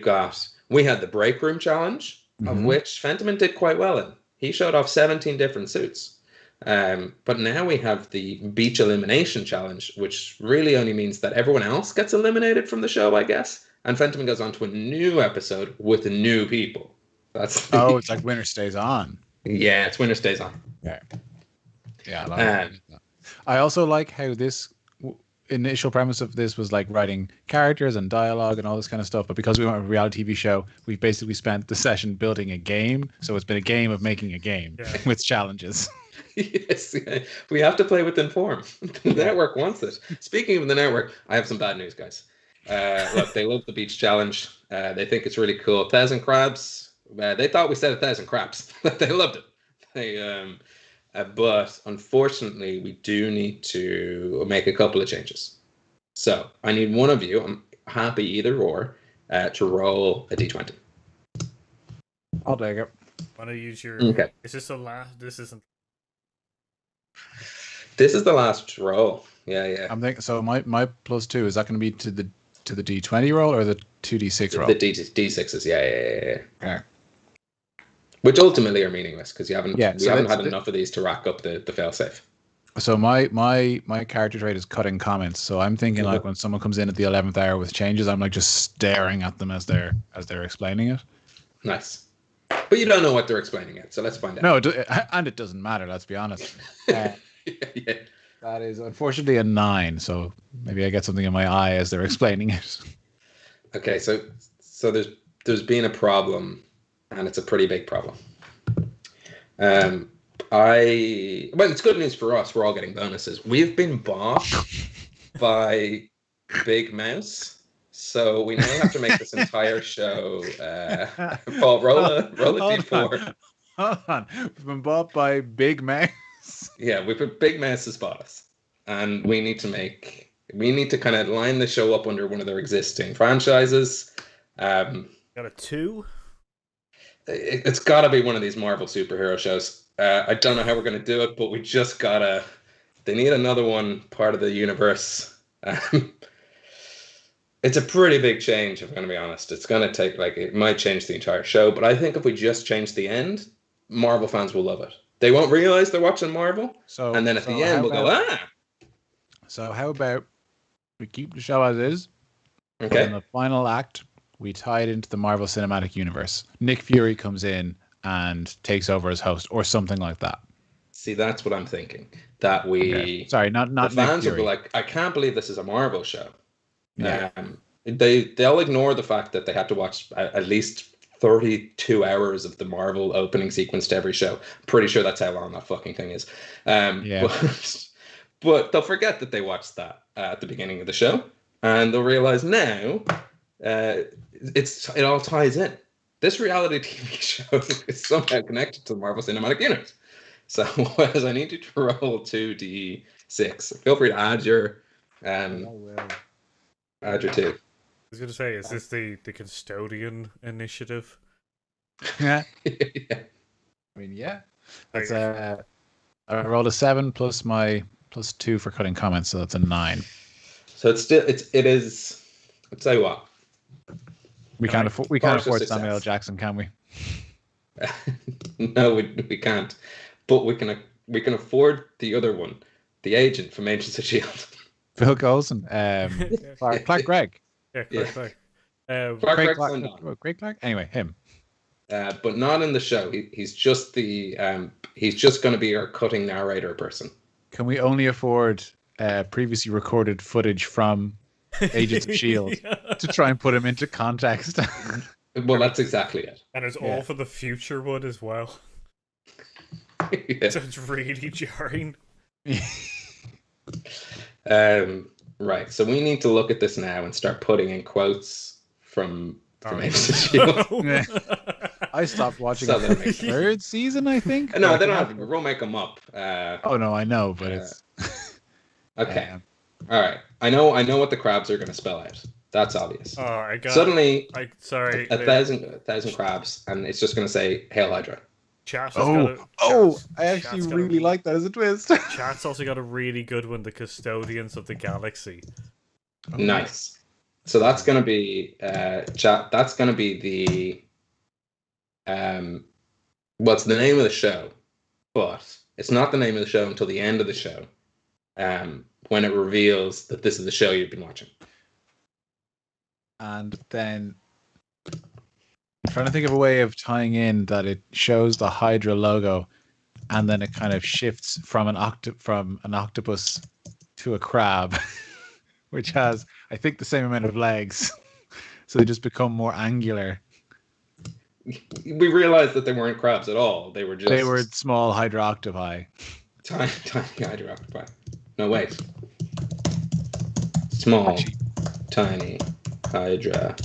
had the break room challenge, of which Fentiman did quite well in. He showed off 17 different suits. But now we have the beach elimination challenge, which really only means that everyone else gets eliminated from the show, I guess. And Fentiman goes on to a new episode with new people. It's like Winner Stays On. Yeah, it's Winner Stays On. Yeah. I also like how this initial premise of this was like writing characters and dialogue and all this kind of stuff, but because we went with a reality TV show, we've basically spent the session building a game. So it's been a game of making a game with challenges. Yes, we have to play within form. The network wants it. Speaking of the network, I have some bad news, guys. Look, they love the beach challenge. They think it's really cool. 1,000 crabs. They thought we said 1,000 crabs. They loved it. But unfortunately, we do need to make a couple of changes. So I need one of you, I'm happy either or, to roll a d20. I'll take it. Want to use your... Okay. Is this the last... This isn't... This is the last roll. Yeah. I'm thinking. So my +2, is that going to be to the d20 roll or the 2d6 roll? The d6s. Yeah. Okay. Which ultimately are meaningless because we haven't had enough of these to rack up the failsafe. So my character trait is cutting comments. So I'm thinking like when someone comes in at the 11th hour with changes, I'm like just staring at them as they're explaining it. Nice. But you don't know what they're explaining yet, so let's find out. No, and it doesn't matter. Let's be honest. Yeah. That is unfortunately a 9. So maybe I get something in my eye as they're explaining it. Okay, so there's been a problem, and it's a pretty big problem. Well, it's good news for us. We're all getting bonuses. We've been bought by Big Mouse, so we now have to make this entire show. Paul, roll a d4. Hold on. We've been bought by Big Mouse. Yeah, we put Big Mouse has bought us, and we need to kind of line the show up under one of their existing franchises. Got a 2? It's got to be one of these Marvel superhero shows. I don't know how we're going to do it, but we just gotta. They need another one part of the universe. It's a pretty big change, if I'm going to be honest. It's going to take, it might change the entire show, but I think if we just change the end, Marvel fans will love it. They won't realize they're watching Marvel, and then at the end we'll go, So how about we keep the show as is? Okay. In the final act, we tie it into the Marvel Cinematic Universe. Nick Fury comes in and takes over as host, or something like that. See, that's what I'm thinking. That we... Okay. Sorry, not the fans Nick will be like, I can't believe this is a Marvel show. Yeah. They'll ignore the fact that they have to watch at least 32 hours of the Marvel opening sequence to every show. Pretty sure that's how long that fucking thing is. But they'll forget that they watched that at the beginning of the show, and they'll realize now it all ties in. This reality TV show is somehow connected to the Marvel Cinematic Universe. So as I need you to roll 2d6, feel free to add your add your 2. I was going to say, is this the custodian initiative? Yeah. Yeah. I mean, yeah. That's I rolled a 7 plus my +2 for cutting comments, so that's a 9. So it is. I'll tell you what. We can't afford Samuel L. Jackson, can we? No, we can't. But we can afford the other one, the agent from Agents of Shield. Phil Coulson, Clark Gregg. Yeah, Clark. Great Clark. Anyway, him. But not in the show. He's just he's just going to be our cutting narrator person. Can we only afford previously recorded footage from Agents of Shield to try and put him into context? Well, that's exactly it. And it's all for the future one as well. Yeah. So it's really jarring. Right. So we need to look at this now and start putting in quotes from Agents of Shield. Yeah. I stopped watching it in the 3rd season, I think. No, they don't have to. We'll make them up. Oh no, I know, but it's okay. All right. I know what the crabs are going to spell out. That's obvious. Oh, I got. Suddenly, sorry, a thousand crabs, and it's just going to say "Hail Hydra." I actually really like that as a twist. Chat's also got a really good one, the Custodians of the Galaxy. Oh. Nice. So that's going to be chat. That's going to be the what's the name of the show, but it's not the name of the show until the end of the show, when it reveals that this is the show you've been watching. And then I'm trying to think of a way of tying in that it shows the Hydra logo, and then it kind of shifts from an octopus to a crab, which has, I think, the same amount of legs. So they just become more angular. We realized that they weren't crabs at all. They were small Hydra octopi. Tiny Hydra octopi. No, wait. Small, tiny Hydra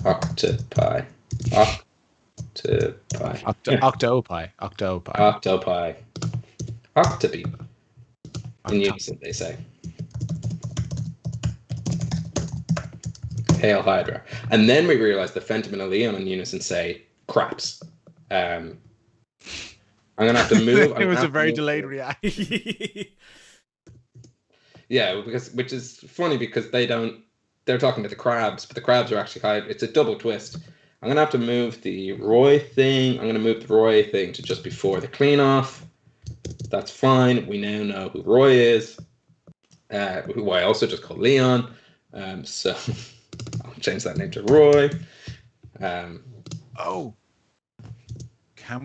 octopi. Octopi. Octopi. In unison, they say. Hail Hydra. And then we realized that Phantom and Leon in unison say craps. I'm going to have to move. It was a very delayed reaction. Yeah, which is funny because they're talking to the crabs, but the crabs are actually Hydra. It's a double twist. I'm going to have to move the Roy thing. I'm going to move the Roy thing to just before the clean off. That's fine. We now know who Roy is, who I also just called Leon. So I'll change that name to Roy. Can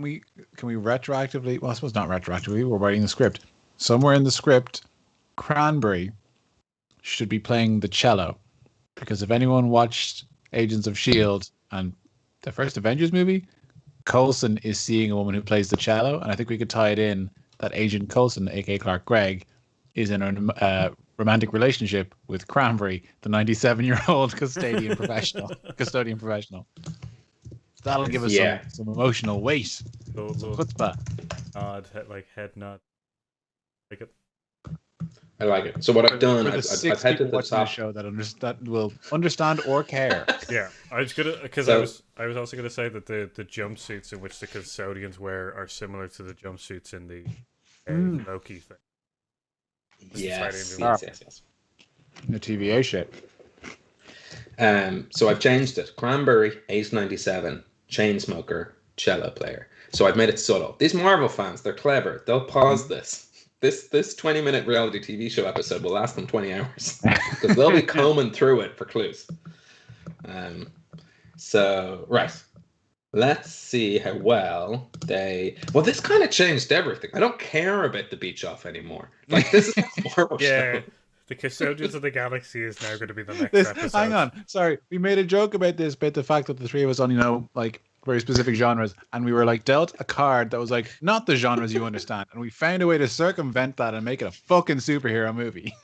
we retroactively? Well, I suppose not retroactively. We're writing the script. Somewhere in the script, Cranberry should be playing the cello, because if anyone watched Agents of Shield and the first Avengers movie, Coulson is seeing a woman who plays the cello, and I think we could tie it in that Agent Coulson, aka Clark Gregg, is in a romantic relationship with Cranberry, the 97-year-old custodian professional. That'll give us some emotional weight. Some chutzpah. Head nod. Like it. I like it. So what I've done, I've had to the top. Show that will understand or care. Yeah, I was gonna I was also gonna say that the jumpsuits in which the custodians wear are similar to the jumpsuits in the Loki thing. Yes. The TVA shit. So I've changed it. Cranberry, age 97, chain smoker, cello player. So I've made it subtle. These Marvel fans, they're clever. They'll pause this. This 20-minute reality TV show episode will last them 20 hours because they'll be combing through it for clues. So, right. Let's see how well they... Well, this kind of changed everything. I don't care about the beach off anymore. Like, this is a Marvel show. The Custodians of the Galaxy is now going to be the next episode. Hang on. Sorry. We made a joke about this, about the fact that the three of us on, very specific genres, and we were dealt a card that was not the genres you understand, and we found a way to circumvent that and make it a fucking superhero movie.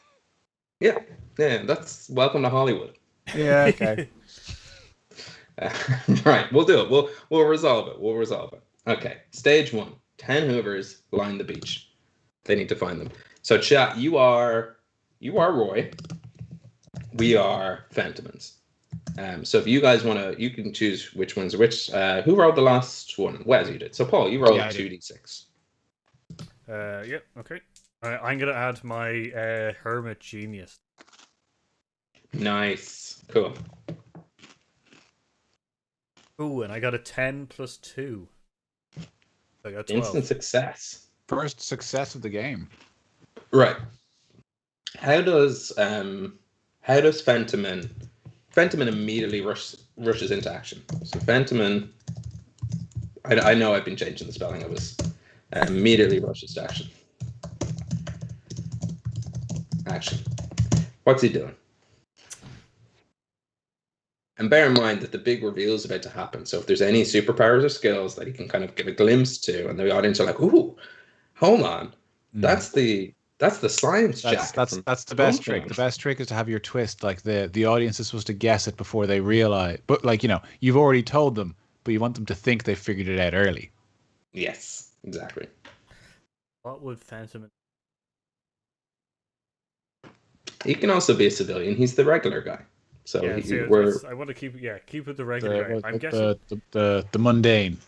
Yeah, that's welcome to Hollywood. Yeah, okay. Right, we'll do it. We'll resolve it. Okay, stage 1. 10 Hoovers line the beach. They need to find them. So chat, you are Roy. We are Fentimans. So if you guys want to, you can choose which one's which. Who rolled the last one? Wes, you did. So Paul, you rolled 2d6. Yeah, okay. I'm going to add my Hermit Genius. Nice. Cool. Ooh, and I got a 10 plus 2. I got 12. Instant success. First success of the game. Right. How does Fentiman immediately rushes into action? So Fentiman, I know I've been changing the spelling of his. Immediately rushes to action. Action. What's he doing? And bear in mind that the big reveal is about to happen. So if there's any superpowers or skills that he can kind of give a glimpse to, and the audience are like, "Ooh, hold on, that's the science jacket." That's the best trick. The best trick is to have your twist. The audience is supposed to guess it before they realize. But you've already told them, but you want them to think they figured it out early. Yes, exactly. What would Phantom? He can also be a civilian. He's the regular guy. So I want to keep it the regular guy. I'm guessing the mundane.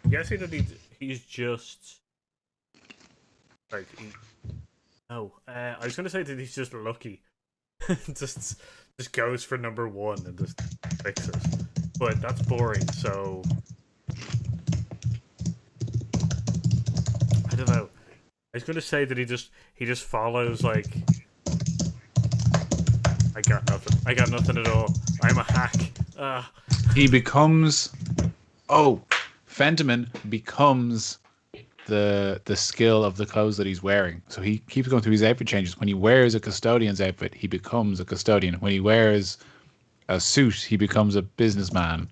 I'm guessing that he's just I was going to say that he's just lucky. just goes for number 1 and just fixes. But that's boring. So I don't know. I was going to say that he just follows I got nothing at all. I'm a hack. He becomes... Fentiman becomes the skill of the clothes that he's wearing. So he keeps going through his outfit changes. When he wears a custodian's outfit, he becomes a custodian. When he wears a suit, he becomes a businessman.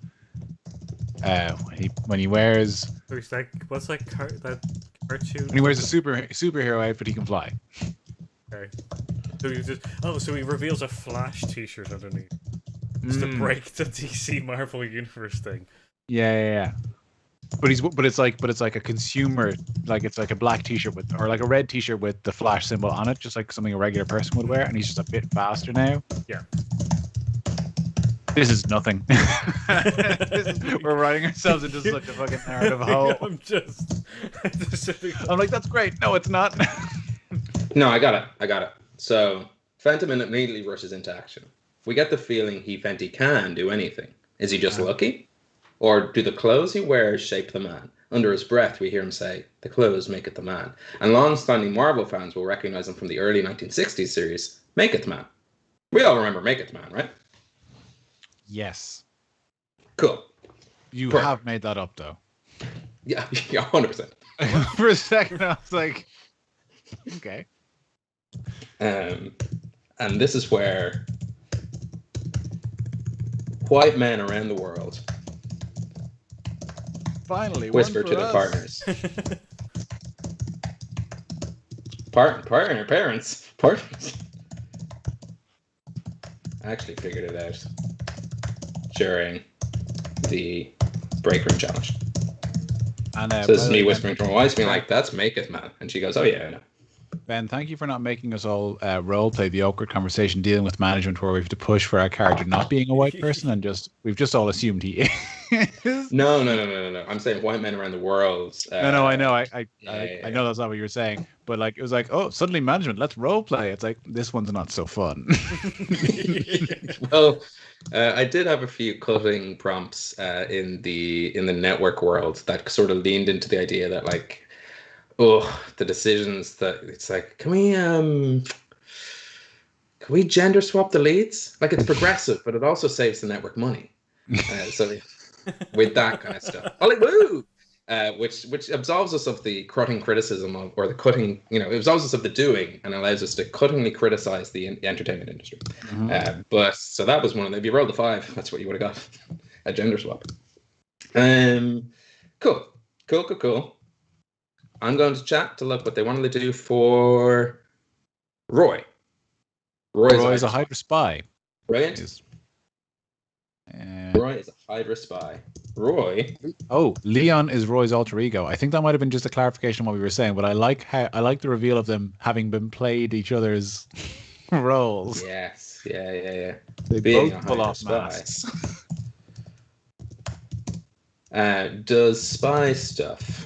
When he wears... What's that cartoon? When he wears a superhero outfit, he can fly. Okay. So he reveals a Flash t-shirt underneath. Just to break the DC Marvel Universe thing. Yeah. But it's like a consumer, it's like a black t-shirt or a red t-shirt with the Flash symbol on it, just like something a regular person would wear, and he's just a bit faster now. Yeah. This is nothing. We're writing ourselves into such a fucking narrative hole. I'm like, that's great. No, it's not. No, I got it. So Fentiman immediately rushes into action. We get the feeling Fenty can do anything. Is he just lucky? Or do the clothes he wears shape the man? Under his breath, we hear him say, "The clothes make it the man." And long-standing Marvel fans will recognize him from the early 1960s series, Make It the Man. We all remember Make It the Man, right? Yes. Cool. You have made that up, though. Yeah, 100%. For a second, I was like, okay. And this is where white men around the world Finally, Whisper one to for the us. partners. Parents. I actually figured it out during the break room challenge. And So this by is the me way, whispering to my wife, being like, "That's make it, man," and she goes, "Oh yeah, I know." Ben, thank you for not making us all role play the awkward conversation dealing with management where we have to push for our character not being a white person and we've just all assumed he is. No. I'm saying white men around the world. No, I know. I yeah. know that's not what you were saying, but like it was like, oh, suddenly management, let's role play. It's like this one's not so fun. Well, I did have a few cutting prompts in the network world that sort of leaned into the idea that like, oh, the decisions that it's like, can we gender swap the leads? Like it's progressive, but it also saves the network money. So with that kind of stuff, oh, like woo, which absolves us of the cutting criticism of, or the cutting, it absolves us of the doing and allows us to cuttingly criticize the entertainment industry. But so that was one of them. If you rolled a 5, that's what you would have got, a gender swap. Cool. I'm going to chat to look what they wanted to do for Roy. Roy's a Hydra spy. Brilliant. Roy is a Hydra spy. Roy. Oh, Leon is Roy's alter ego. I think that might have been just a clarification of what we were saying, but I like the reveal of them having been played each other's roles. Yes. Yeah. They Being both a pull Hydra off spy. masks. Does spy stuff.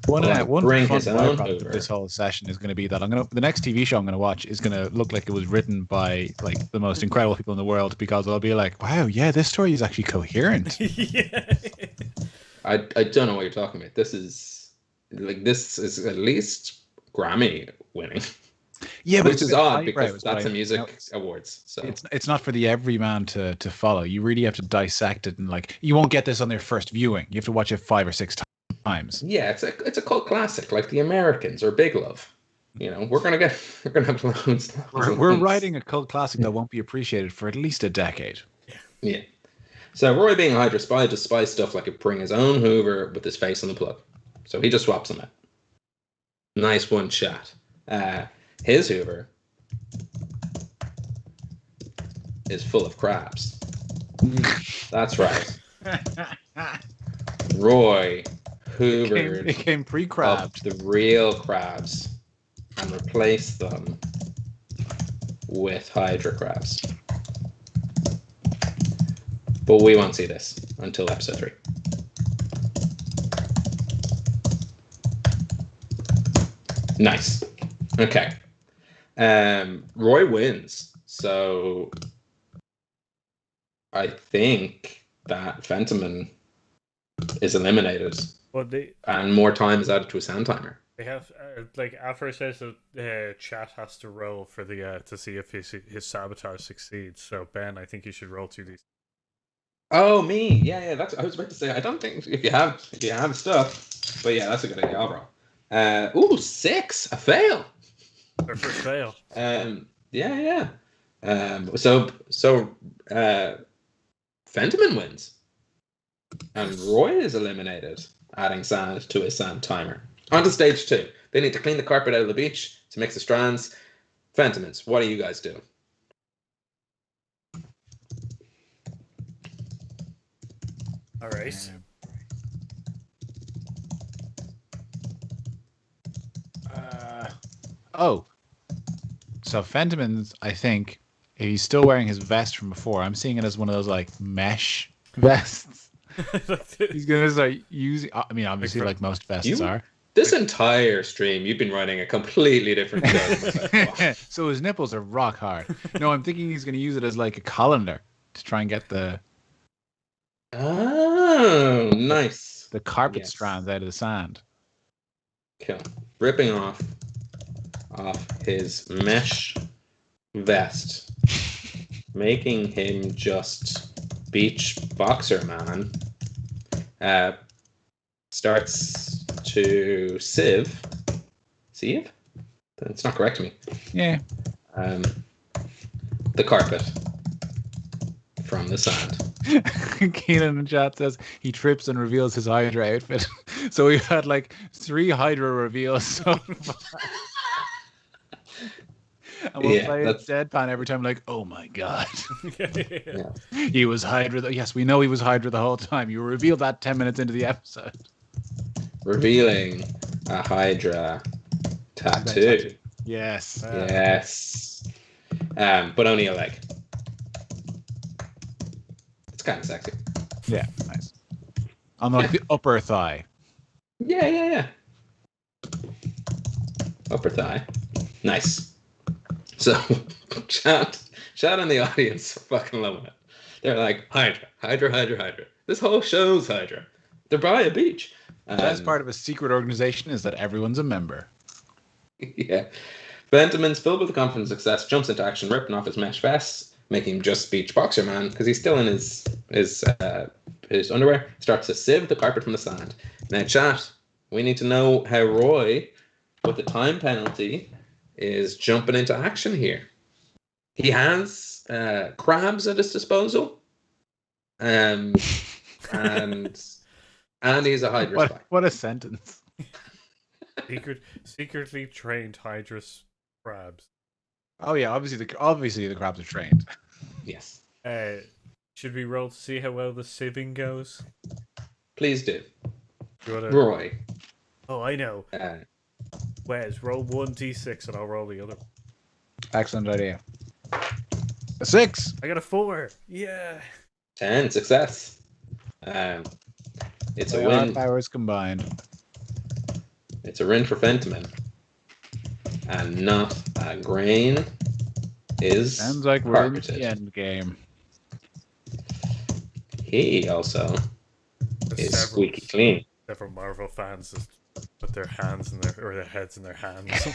One bring fun his own byproduct of this whole session is going to be that the next TV show I'm going to watch is going to look like it was written by like the most incredible people in the world, because I'll be like, wow, yeah, this story is actually coherent. Yeah. I don't know what you're talking about. This is at least Grammy winning. Yeah, but which is odd because that's a a music awards. So it's not for the everyman to follow. You really have to dissect it, and like you won't get this on their first viewing. You have to watch it 5 or 6 times. Yeah, it's a cult classic, like The Americans or Big Love. We're gonna have loads. We're writing a cult classic that won't be appreciated for at least a decade. Yeah. So Roy, being a Hydra spy, just spies stuff like bring his own Hoover with his face on the plug. So he just swaps them out. Nice one shot. His Hoover is full of crabs. That's right. Roy hoovered it came pre-crabbed the real crabs and replaced them with Hydra crabs. But we won't see this until episode 3. Nice. Okay. Roy wins. So I think that Fentiman is eliminated. Well, and more time is added to a sound timer. They have Alpha says that chat has to roll for the to see if his sabotage succeeds. So Ben, I think you should roll 2d. Oh, me? Yeah. That's I was about to say. I don't think if you have stuff, but yeah, that's a good idea. I'll roll. 6, a fail. Their first fail. Yeah. So Fentiman wins, and Roy is eliminated, adding sand to his sand timer. On to stage 2. They need to clean the carpet out of the beach to mix the strands. Fentimans, what are you guys doing? All right. So Fentiman's, I think, he's still wearing his vest from before. I'm seeing it as one of those like mesh vests. He's gonna start using. I mean, obviously, like most vests are. This entire stream, you've been writing a completely different show. So his nipples are rock hard. No, I'm thinking he's gonna use it as like a colander to try and get the. Oh, nice. The carpet strands out of the sand. Cool. Ripping off his mesh vest, making him just beach boxer man. Starts to sieve. That's not correct to me. Yeah. The carpet from the sand. Keenan in chat says he trips and reveals his Hydra outfit. So we've had like 3 Hydra reveals so far. And we'll play it deadpan every time, like, oh my god. Yeah. He was Hydra. Yes, we know he was Hydra the whole time. You revealed that 10 minutes into the episode. Revealing a Hydra tattoo. Yes. Yes. But only a leg. It's kind of sexy. Yeah, nice. On like the upper thigh. Yeah. Upper thigh. Nice. So, chat in the audience are fucking loving it. They're like, Hydra. This whole show's Hydra. They're by a beach. The best part of a secret organization is that everyone's a member. Yeah. Benjamin's filled with confident success, jumps into action, ripping off his mesh vest, making him just beach boxer man, because he's still in his underwear, starts to sieve the carpet from the sand. Now, chat, we need to know how Roy, with the time penalty, is jumping into action here. He has crabs at his disposal, and he's a Hydra spy. What a sentence! Secretly trained Hydra crabs. Oh yeah, obviously the crabs are trained. Yes. Should we roll to see how well the sieving goes? Please do. Wanna... Roy. Oh, I know. Wes, roll 1d6 and I'll roll the other. Excellent idea. A 6. I got a 4. Yeah. 10 success. It's a win. Powers combined. It's a win for Fentiman. And not a grain is sounds like we're in the end game. He also is squeaky clean. Several Marvel fans just put their hands in their heads in their hands.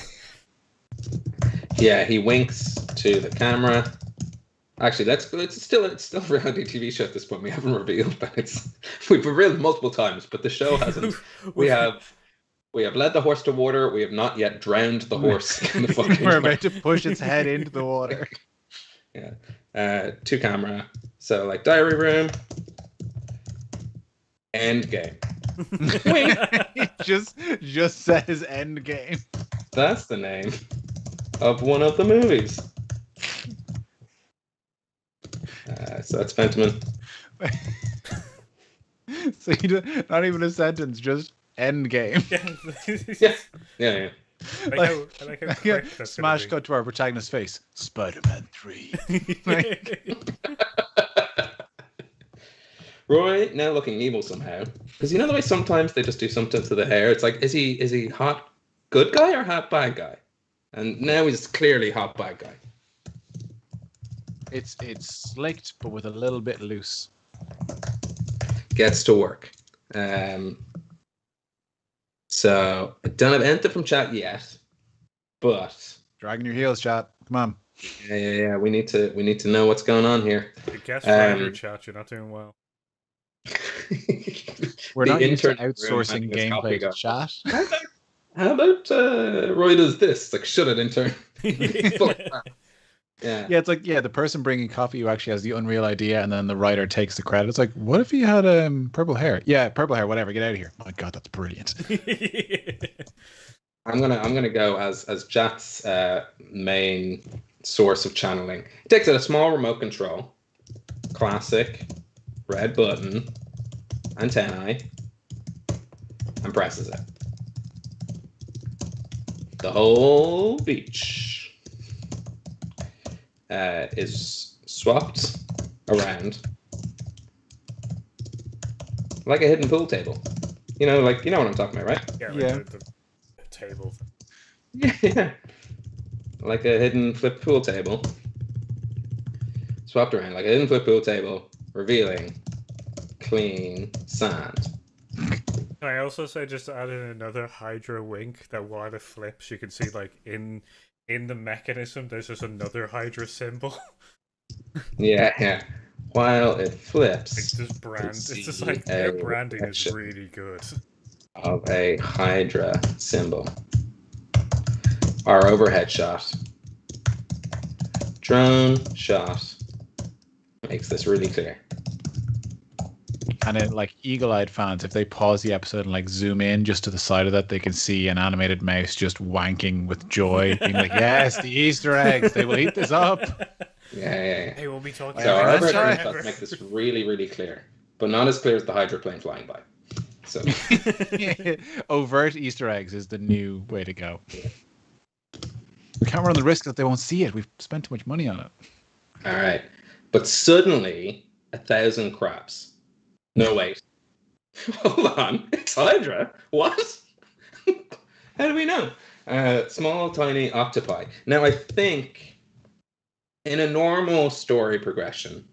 Yeah, he winks to the camera. Actually, it's still a reality TV show at this point. We haven't revealed that we've revealed multiple times, but the show hasn't. We have led the horse to water. We have not yet drowned the horse in the fucking. We're about to push its head into the water. Yeah. To camera. So like diary room. End game. He just says end game. That's the name of one of the movies. So that's Fentiman. So you do, not even a sentence, just end game. Yeah. I like how quick that's smash cut to our protagonist's face. Spider-Man 3. Roy now looking evil somehow, because you know the way sometimes they just do something to the hair. It's like, is he hot good guy or hot bad guy? And now he's clearly hot bad guy. It's slicked but with a little bit loose. Gets to work. So I don't have anything from chat yet, but dragging your heels, chat. Come on. Yeah. We need to know what's going on here. I guess for chat, you're not doing well. We're not used to outsourcing gameplay to chat. How about Roy does this? Like, shut it, intern. Yeah, it's like the person bringing coffee who actually has the unreal idea, and then the writer takes the credit. It's like, what if he had purple hair? Yeah, purple hair. Whatever. Get out of here. My God, that's brilliant. I'm gonna go as Jat's main source of channeling. He takes out a small remote control, classic, red button, antennae, and presses it. The whole beach is swapped around like a hidden pool table. You know what I'm talking about, right? Yeah. The table. Yeah. Like a hidden flip pool table. Swapped around like a hidden flip pool table, revealing clean sand. Can I also say, just to add in another Hydra wink, that while it flips, you can see like in the mechanism, there's just another Hydra symbol. Yeah. While it flips, it's just like their branding is really good. Of a Hydra symbol. Our overhead shot. Drone shot makes this really clear. And then, like, eagle-eyed fans, if they pause the episode and like zoom in just to the side of that, they can see an animated mouse just wanking with joy, being like, "Yes, the Easter eggs! They will eat this up." Yeah. Hey, we'll be talking So about our that version make this really, really clear, but not as clear as the hydroplane flying by. So overt Easter eggs is the new way to go. We can't run the risk that they won't see it. We've spent too much money on it. all right, but suddenly 1,000 crabs. No, wait. Hold on. It's Hydra. What? How do we know? Small, tiny octopi. Now, I think in a normal story progression,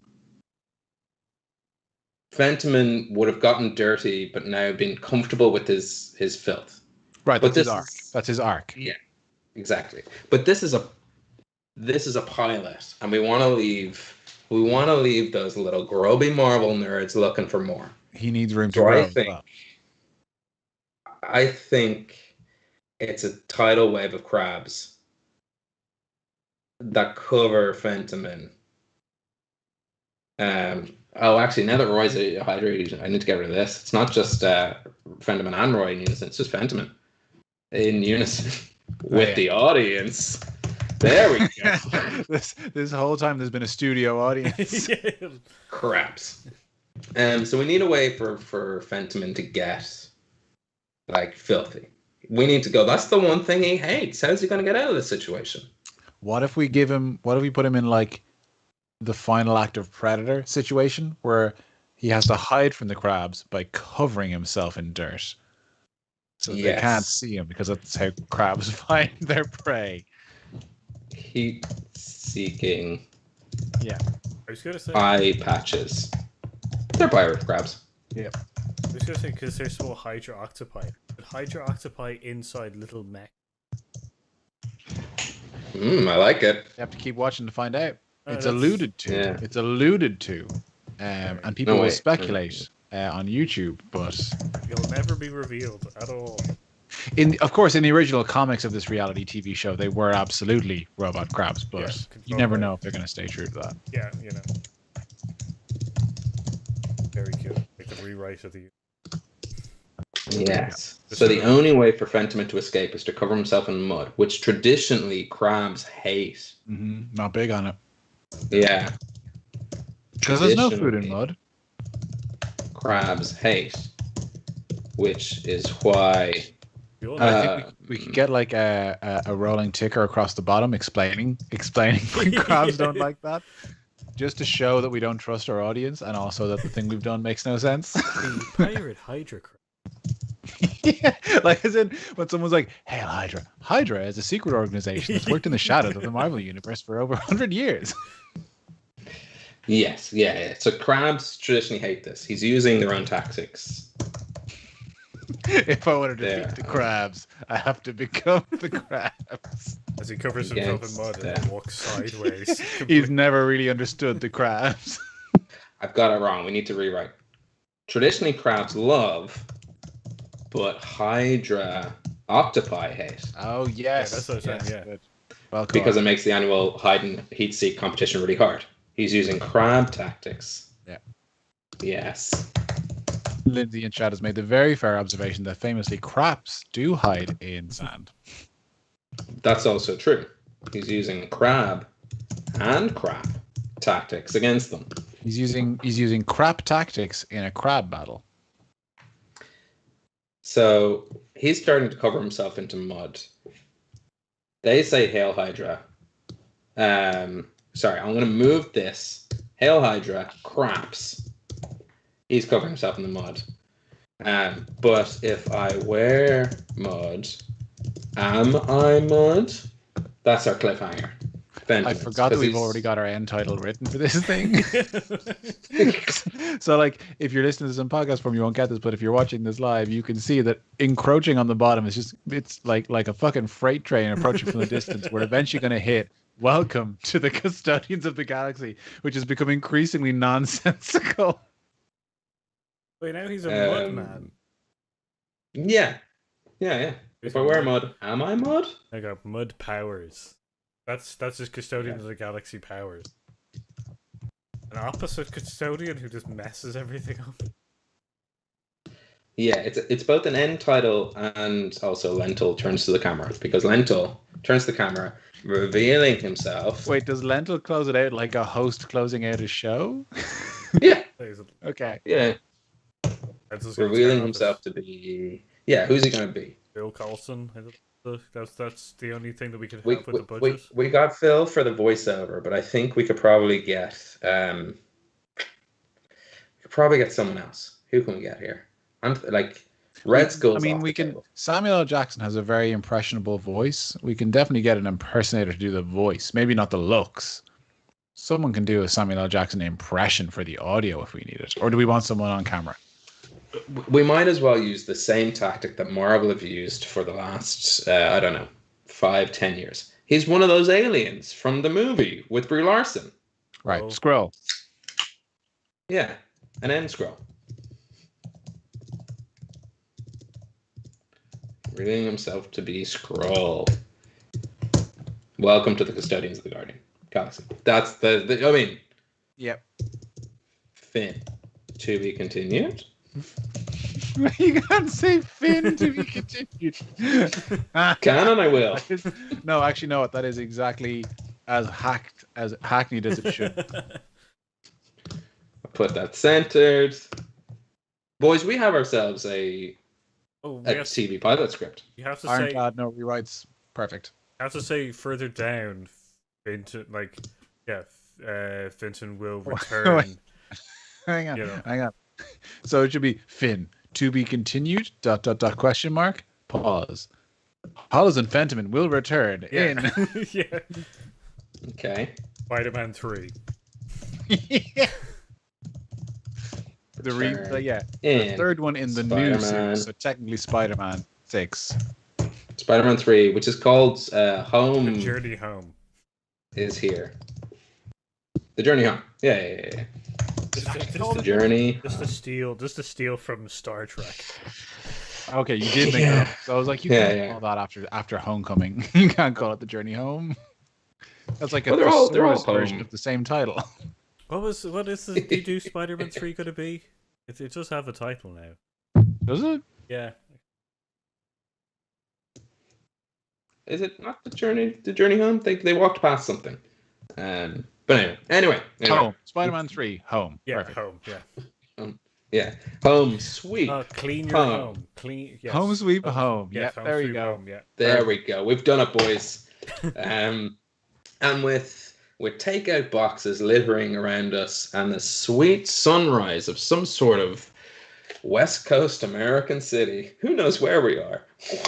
Fentiman would have gotten dirty, but now been comfortable with his filth. Right, But that's his arc. That's his arc. Yeah, exactly. But this is a pilot, and we want to leave those little grubby Marvel nerds looking for more. He needs room to So grow as well. I think it's a tidal wave of crabs that cover Fentiman. Actually, now that Roy's hydrated, I need to get rid of this. It's not just Fentiman and Roy in unison. It's just Fentiman in unison with the audience. There we go. this whole time there's been a studio audience. Crabs. So we need a way for Fentiman to get like filthy. We need to go. That's the one thing he hates. How's he going to get out of this situation? What if we put him in like the final act of Predator situation where he has to hide from the crabs by covering himself in dirt, so they can't see him, because that's how crabs find their prey. Heat-seeking. Yeah, I was gonna say eye patches. They're pirate crabs. Yeah. I was gonna say, because they're small Hydra octopi. But Hydra octopi inside little mech. I like it. You have to keep watching to find out. It's That's- alluded to. Yeah. It's alluded to. And people will speculate on YouTube, but It'll never be revealed at all. of course, in the original comics of this reality TV show, they were absolutely robot crabs, but you never know if they're going to stay true to that. Yeah, you know. Very cute. Like the rewrite of the. Yes. So the only way for Fentiman to escape is to cover himself in mud, which traditionally crabs hate. Not big on it. Yeah. Because there's no food in mud. Crabs hate, which is why. I think we could get like a rolling ticker across the bottom explaining when crabs don't like that, just to show that we don't trust our audience, and also that the thing we've done makes no sense. The pirate Hydra crab. Yeah, like as in when someone's like, "Hail Hydra!" Hydra is a secret organization that's worked in the shadows of the Marvel universe for over 100 years. Yes, yeah. So crabs traditionally hate this. He's using their own tactics. If I wanted to beat the crabs, I have to become the crabs. As he covers himself in mud and walks sideways. He's never really understood the crabs. I've got it wrong. We need to rewrite. Traditionally, crabs love, but Hydra octopi hate. Oh, yes. Yeah, that's what I'm saying, yeah. Well, because it makes the annual hide and heat seek competition really hard. He's using crab tactics. Yeah. Yes. Lindsay in chat has made the very fair observation that famously crabs do hide in sand. That's also true. He's using crab and crap tactics against them. He's using crap tactics in a crab battle. So he's starting to cover himself into mud. They say Hail Hydra. Sorry, I'm going to move this. Hail Hydra, craps. He's covering himself in the mud. But if I wear mud, am I mud? That's our cliffhanger. I forgot that we've already got our end title written for this thing. So, like, if you're listening to this on podcast form, you won't get this. But if you're watching this live, you can see that encroaching on the bottom is it's like a fucking freight train approaching from the distance. We're eventually going to hit "Welcome to the Custodians of the Galaxy," which has become increasingly nonsensical. Wait, now he's a mud man. Yeah. If I wear mud, am I mud? I got mud powers. That's his Custodians of the Galaxy powers. An opposite custodian who just messes everything up. Yeah, it's both an end title and also Lentil turns to the camera, because Lentil turns to the camera, revealing himself. Wait, does Lentil close it out like a host closing out a show? Yeah, Okay. yeah. Lentil's gonna Revealing turn up himself to be. Yeah, who's he going to be? Bill Colson. That's the only thing that we could We, have with the we, budget. we got Phil for the voiceover, but I think we could probably get someone else. Who can we get here? I'm like Red Skull's off the table. Samuel L. Jackson has a very impressionable voice. We can definitely get an impersonator to do the voice. Maybe not the looks. Someone can do a Samuel L. Jackson impression for the audio if we need it. Or do we want someone on camera? We might as well use the same tactic that Marvel have used for the last, 5-10 years. He's one of those aliens from the movie with Brie Larson. Right, Oh. Skrull. Yeah, an end scroll. Revealing himself to be Skrull. Welcome to the Custodians of the Galaxy. That's I mean... Yep. Finn. To be continued. You can't say Finn to be continued. Canon, I will. No, actually, no. That is exactly as hackneyed as it should. Put that centered. Boys, we have ourselves a TV pilot script. You have to Iron say. Clad, no rewrites. Perfect. I have to say further down, Finton, Finton will return. Hang on, You know. hang on. So it should be Finn to be continued. ... Question mark. Pause. Hollis and Fentiman will return in. Yeah. Okay. Spider-Man 3. The third one in the new series. So technically Spider-Man 6. Spider-Man 3, which is called Home. The Journey Home. Is here. The Journey Home. Yeah. The Journey. Just to steal from Star Trek. Okay, you did make it up. So I was like, you can't call that after Homecoming. You can't call it The Journey Home. That's like they're all version of the same title. What is the do Spider-Man 3 going to be? It does have a title now. Does it? Yeah. Is it not the Journey Home? They walked past something. But anyway. Home. Spider-Man 3. Home. Yeah, Perfect. Home. Yeah. Yeah. Home sweep. Clean your home. Clean. Yes. Home sweep home. Yes, Yeah, there you go. Home, yeah. There we go. We've done it, boys. And with takeout boxes littering around us and the sweet sunrise of some sort of West Coast American city, who knows where we are,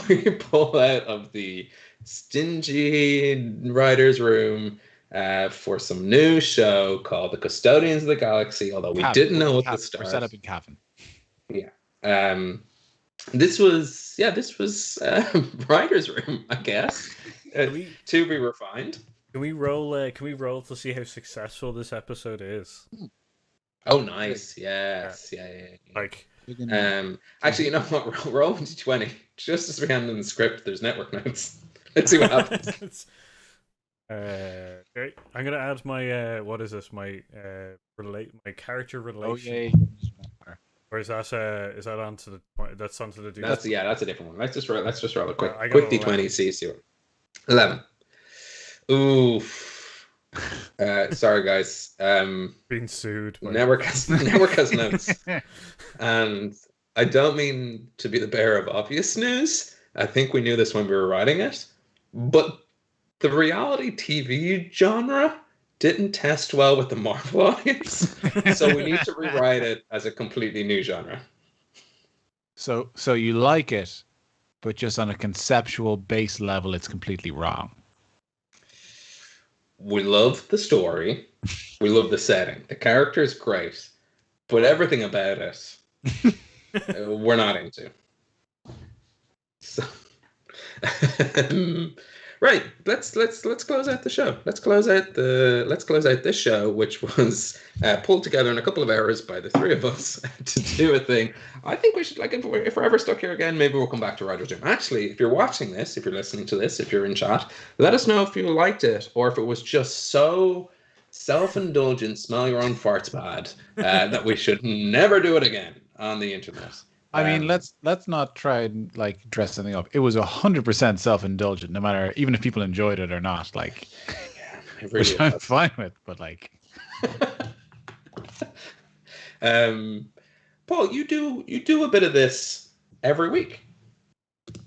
we pull out of the stingy writer's room for some new show called The Custodians of the Galaxy, although we didn't know what to start. We're set up in Cavan. Yeah. This was writer's room, I guess. To be refined. Can we roll? Can we roll to see how successful this episode is? Oh, nice. Yes. Yeah. Like, actually, you know what? Roll 20. Just as we hand in the script, there's network notes. Let's see what happens. Okay. I'm gonna add my what is this? My my character relation. Oh yeah. Or is that onto the that's onto the That's a different one. Let's just roll a quick I got quick an D20. See 11. Oof. Sorry guys. Being sued. Network has notes, and I don't mean to be the bearer of obvious news. I think we knew this when we were writing it, but the reality TV genre didn't test well with the Marvel audience, so we need to rewrite it as a completely new genre. So you like it, but just on a conceptual base level, it's completely wrong. We love the story, we love the setting, the character is great, but everything about it, we're not into. So, right, let's close out the show. Let's close out this show, which was pulled together in a couple of hours by the three of us to do a thing. I think we should, like, if we're ever stuck here again, maybe we'll come back to Roger's Doom. Actually, if you're watching this, if you're listening to this, if you're in chat, let us know if you liked it or if it was just so self-indulgent, smell your own farts bad, that we should never do it again on the internet. I mean, let's not try and like dress something up. It was 100% self-indulgent, no matter even if people enjoyed it or not. Like, Yeah, it really which I'm was. fine with, but like, Paul, you do a bit of this every week.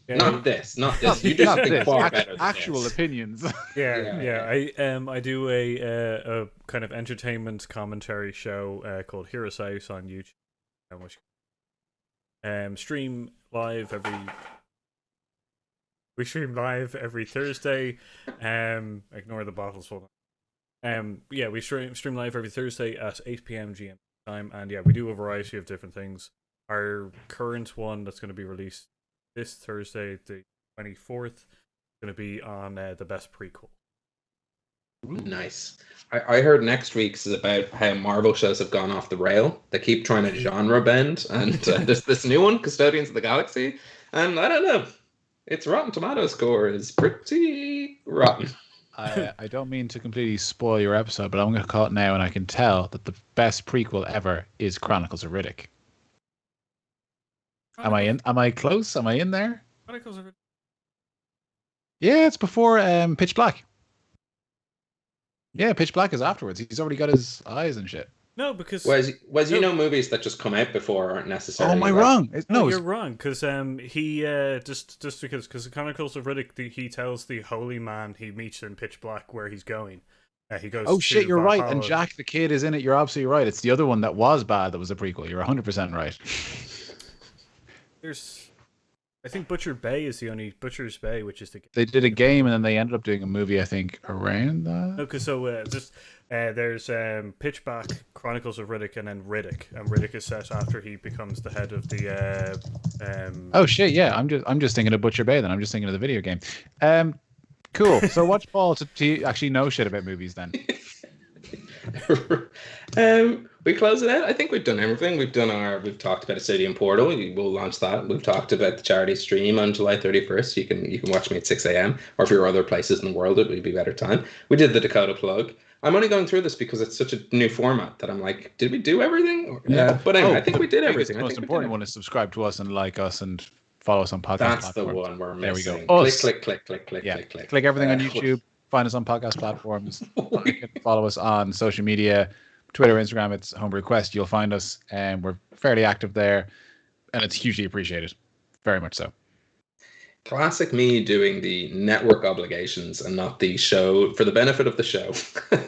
Yeah, Not this. You do something far better than actual this. opinions. yeah. I do a kind of entertainment commentary show called Heroes House on YouTube, which stream live every. We stream live every Thursday. Ignore the bottles full. Yeah, we stream live every Thursday at 8 p.m. GMT time, and yeah, we do a variety of different things. Our current one that's going to be released this Thursday, the 24th, is going to be on the best prequel. Nice. I heard next week's is about how Marvel shows have gone off the rail. They keep trying to genre bend, and there's this new one, Custodians of the Galaxy, and I don't know. Its Rotten Tomatoes score is pretty rotten. I don't mean to completely spoil your episode, but I'm going to call it now, and I can tell that the best prequel ever is Chronicles of Riddick. Am I in? Am I close? Am I in there? Chronicles of Riddick. Yeah, it's before Pitch Black. Yeah, Pitch Black is afterwards. He's already got his eyes and shit. No, because you know, movies that just come out before aren't necessarily. Oh, am I wrong? No, you're wrong. Because he just because the Chronicles of Riddick, he tells the holy man he meets in Pitch Black where he's going. He goes. Oh shit, you're Valhalla. right. And Jack the Kid is in it. You're absolutely right. It's the other one that was bad that was a prequel. You're 100% right. I think Butcher's Bay, which is the. They did a game and then they ended up doing a movie. I think around that. Okay, so there's Pitch Black, Chronicles of Riddick, and then Riddick. And Riddick is set after he becomes the head of the. Oh shit! Yeah, I'm just thinking of Butcher Bay. Then I'm just thinking of the video game. Cool. So watch Paul to actually know shit about movies then. We close it out. I think we've done everything. We've talked about a Stadium Portal. We'll launch that. We've talked about the charity stream on July 31st. You can watch me at 6 a.m. Or if you're other places in the world, it would be better time. We did the Dakota plug. I'm only going through this because it's such a new format that I'm like, did we do everything? Yeah. But anyway, I think we did everything. The most important one is subscribe to us and like us and follow us on podcast That's platforms. the one we're there missing. We go. Click. Click everything on YouTube. Find us on podcast platforms. Follow us on social media. Twitter, Instagram, it's Homebrew Quest. You'll find us, and we're fairly active there, and it's hugely appreciated. Very much so. Classic me doing the network obligations and not the show for the benefit of the show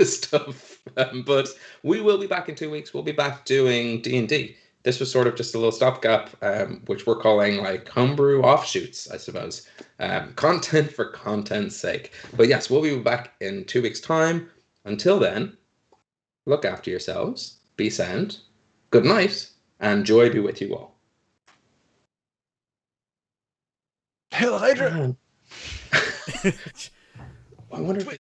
stuff. But we will be back in 2 weeks. We'll be back doing D&D. This was sort of just a little stopgap, which we're calling like homebrew offshoots, I suppose. Content for content's sake. But yes, we'll be back in 2 weeks' time. Until then, look after yourselves, be sound, good night, and joy be with you all. Hail Hydra! I wonder if